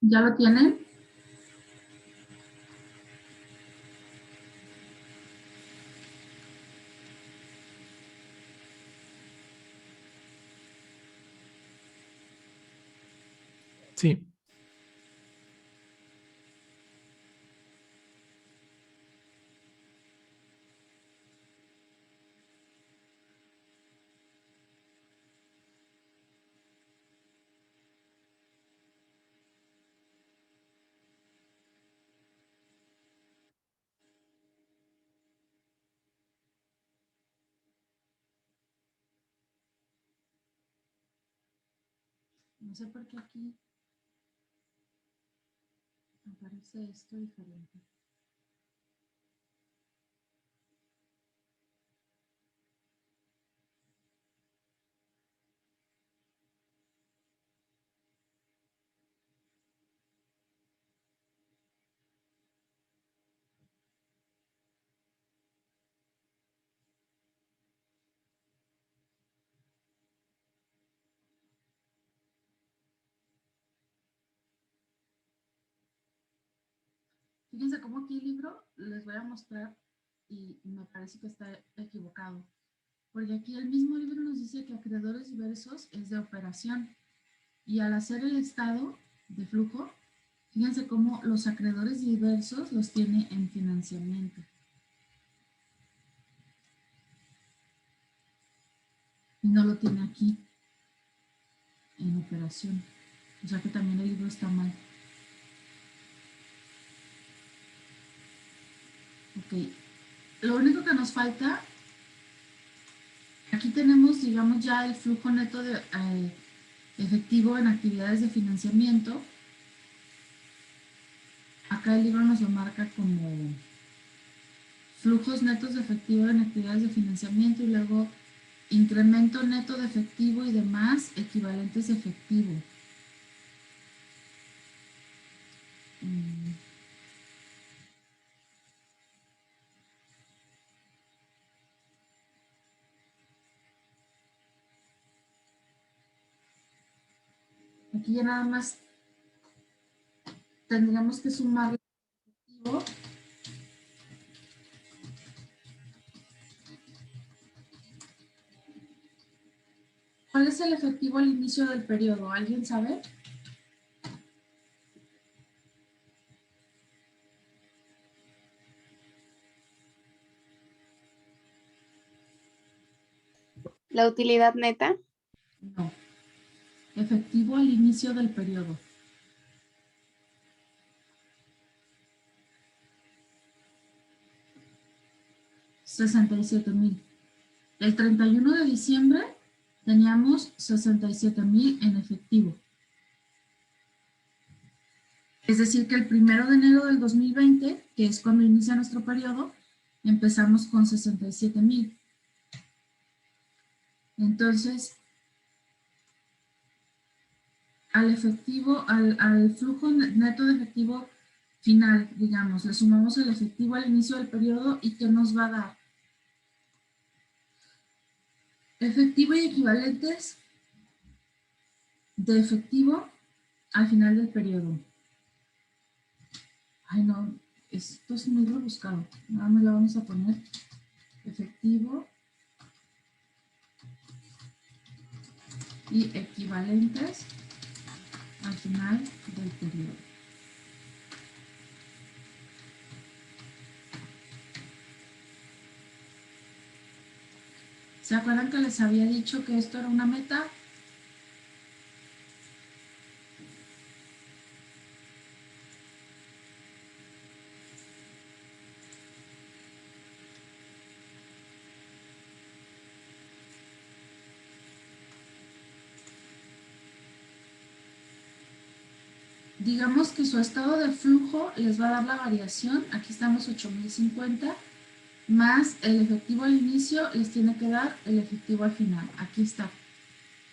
¿Ya lo tienen? Sí, No sé por qué aquí aparece esto diferente. Fíjense cómo aquí el libro les voy a mostrar y me parece que está equivocado. Porque aquí el mismo libro nos dice que acreedores diversos es de operación. Y al hacer el estado de flujo, fíjense cómo los acreedores diversos los tiene en financiamiento. Y no lo tiene aquí en operación. O sea que también el libro está mal. Ok. Lo único que nos falta, aquí tenemos, digamos, ya el flujo neto de efectivo en actividades de financiamiento. Acá el libro nos lo marca como flujos netos de efectivo en actividades de financiamiento y luego incremento neto de efectivo y demás equivalentes de efectivo. Mm. Aquí ya nada más tendríamos que sumar el efectivo. ¿Cuál es el efectivo al inicio del periodo? ¿Alguien sabe? La utilidad neta. No. Efectivo al inicio del periodo. $67,000. El 31 de diciembre teníamos 67,000 en efectivo. Es decir, que el 1 de enero del 2020, que es cuando inicia nuestro periodo, empezamos con 67,000. Entonces, al efectivo, al flujo neto de efectivo final, digamos, le sumamos el efectivo al inicio del periodo y ¿qué nos va a dar? Efectivo y equivalentes de efectivo al final del periodo. Ay, no, esto es muy rebuscado. Nada más lo vamos a poner efectivo y equivalentes al final del periodo. ¿Se acuerdan que les había dicho que esto era una meta? Digamos que su estado de flujo les va a dar la variación. Aquí estamos 8,050 más el efectivo al inicio les tiene que dar el efectivo al final. Aquí está.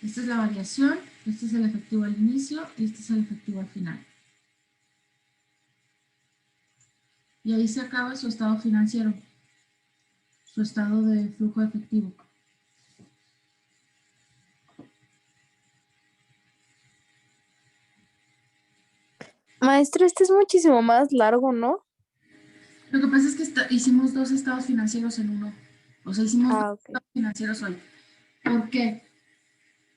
Esta es la variación, este es el efectivo al inicio y este es el efectivo al final. Y ahí se acaba su estado financiero, su estado de flujo efectivo. Maestra, este es muchísimo más largo, ¿no? Lo que pasa es que hicimos 2 estados financieros en uno. O sea, hicimos 2 Ah, ok. estados financieros hoy. ¿Por qué?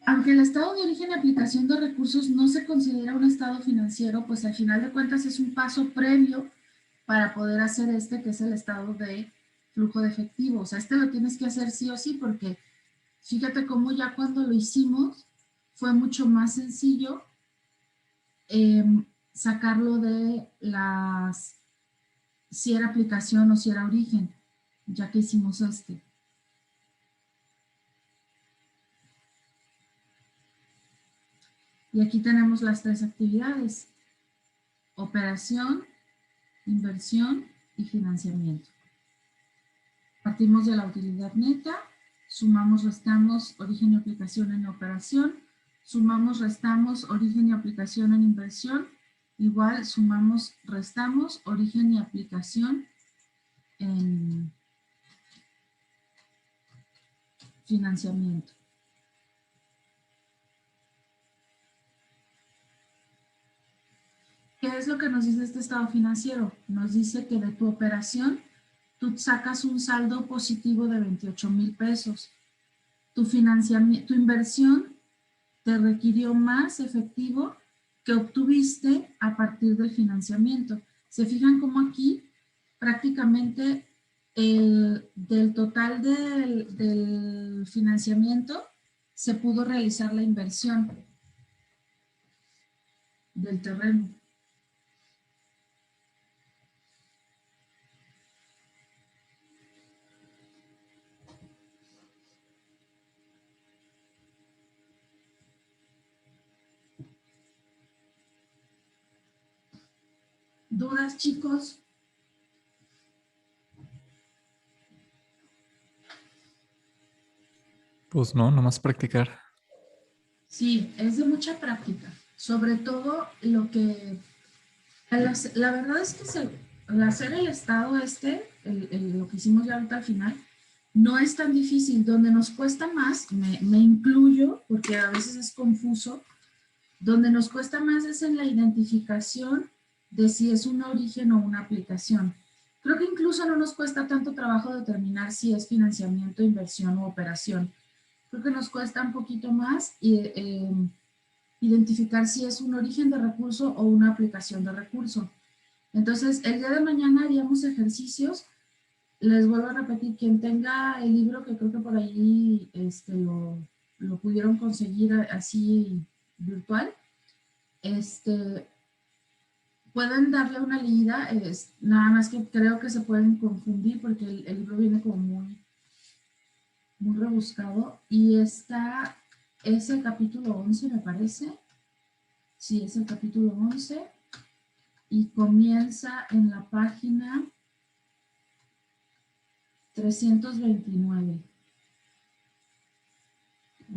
Aunque el estado de origen y aplicación de recursos no se considera un estado financiero, pues al final de cuentas es un paso previo para poder hacer que es el estado de flujo de efectivo. O sea, lo tienes que hacer sí o sí, porque fíjate cómo ya cuando lo hicimos fue mucho más sencillo sacarlo de si era aplicación o si era origen, ya que hicimos Y aquí tenemos las 3 actividades: operación, inversión y financiamiento. Partimos de la utilidad neta, sumamos, restamos origen y aplicación en operación, sumamos, restamos origen y aplicación en inversión, igual sumamos, restamos origen y aplicación en financiamiento. ¿Qué es lo que nos dice este estado financiero? Nos dice que de tu operación tú sacas un saldo positivo de 28,000 pesos. Tu inversión te requirió más efectivo que obtuviste a partir del financiamiento. ¿Se fijan cómo aquí prácticamente del total del financiamiento se pudo realizar la inversión del terreno? ¿Dudas, chicos? Pues no, nomás practicar. Sí, es de mucha práctica. Sobre todo la verdad es que al hacer el estado lo que hicimos ya ahorita al final, no es tan difícil. Donde nos cuesta más, me incluyo, porque a veces es confuso, donde nos cuesta más es en la identificación de si es un origen o una aplicación. Creo que incluso no nos cuesta tanto trabajo determinar si es financiamiento, inversión o operación. Creo que nos cuesta un poquito más identificar si es un origen de recurso o una aplicación de recurso. Entonces, el día de mañana haríamos ejercicios. Les vuelvo a repetir, quien tenga el libro, que creo que por ahí lo pudieron conseguir así virtual, pueden darle una leída, nada más que creo que se pueden confundir porque el libro viene como muy rebuscado, y es el capítulo 11, me parece. Sí, es el capítulo 11 y comienza en la página 329.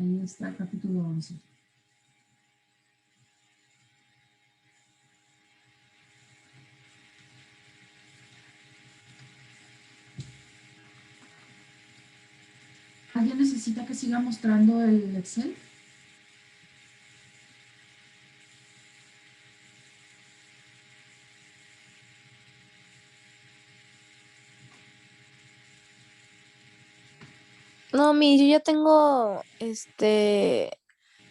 Ahí está el capítulo 11. ¿Alguien necesita que siga mostrando el Excel? No, yo ya tengo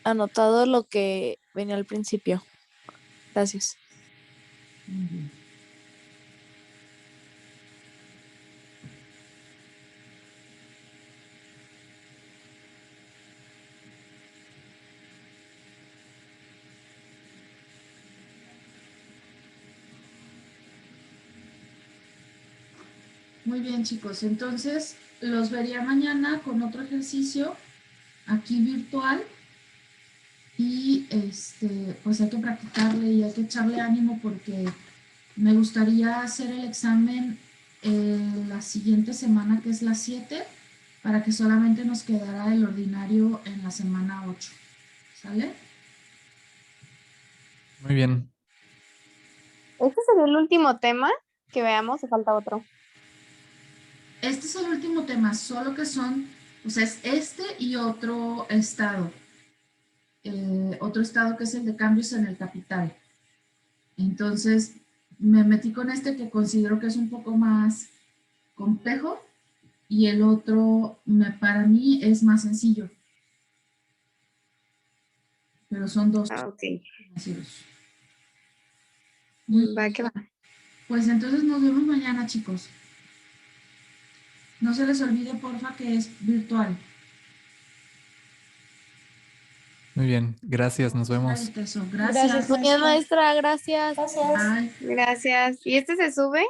anotado lo que venía al principio. Gracias. Muy bien. Muy bien, chicos. Entonces, los vería mañana con otro ejercicio aquí virtual y pues hay que practicarle y hay que echarle ánimo porque me gustaría hacer el examen la siguiente semana, que es la 7, para que solamente nos quedara el ordinario en la semana 8. ¿Sale? Muy bien. ¿Este sería el último tema que veamos o falta otro? Este es el último tema, solo que o sea, es este y otro estado que es el de cambios en el capital. Entonces, me metí con este que considero que es un poco más complejo y el otro para mí es más sencillo. Pero son dos Ah, ok. financieros. Muy Va bien. que va. Pues entonces nos vemos mañana, chicos. No se les olvide, porfa, que es virtual. Muy bien, gracias, nos vemos. Eso, Gracias, gracias. maestra. Muy bien, maestra, gracias. Gracias. Bye. Gracias. ¿Y este se sube?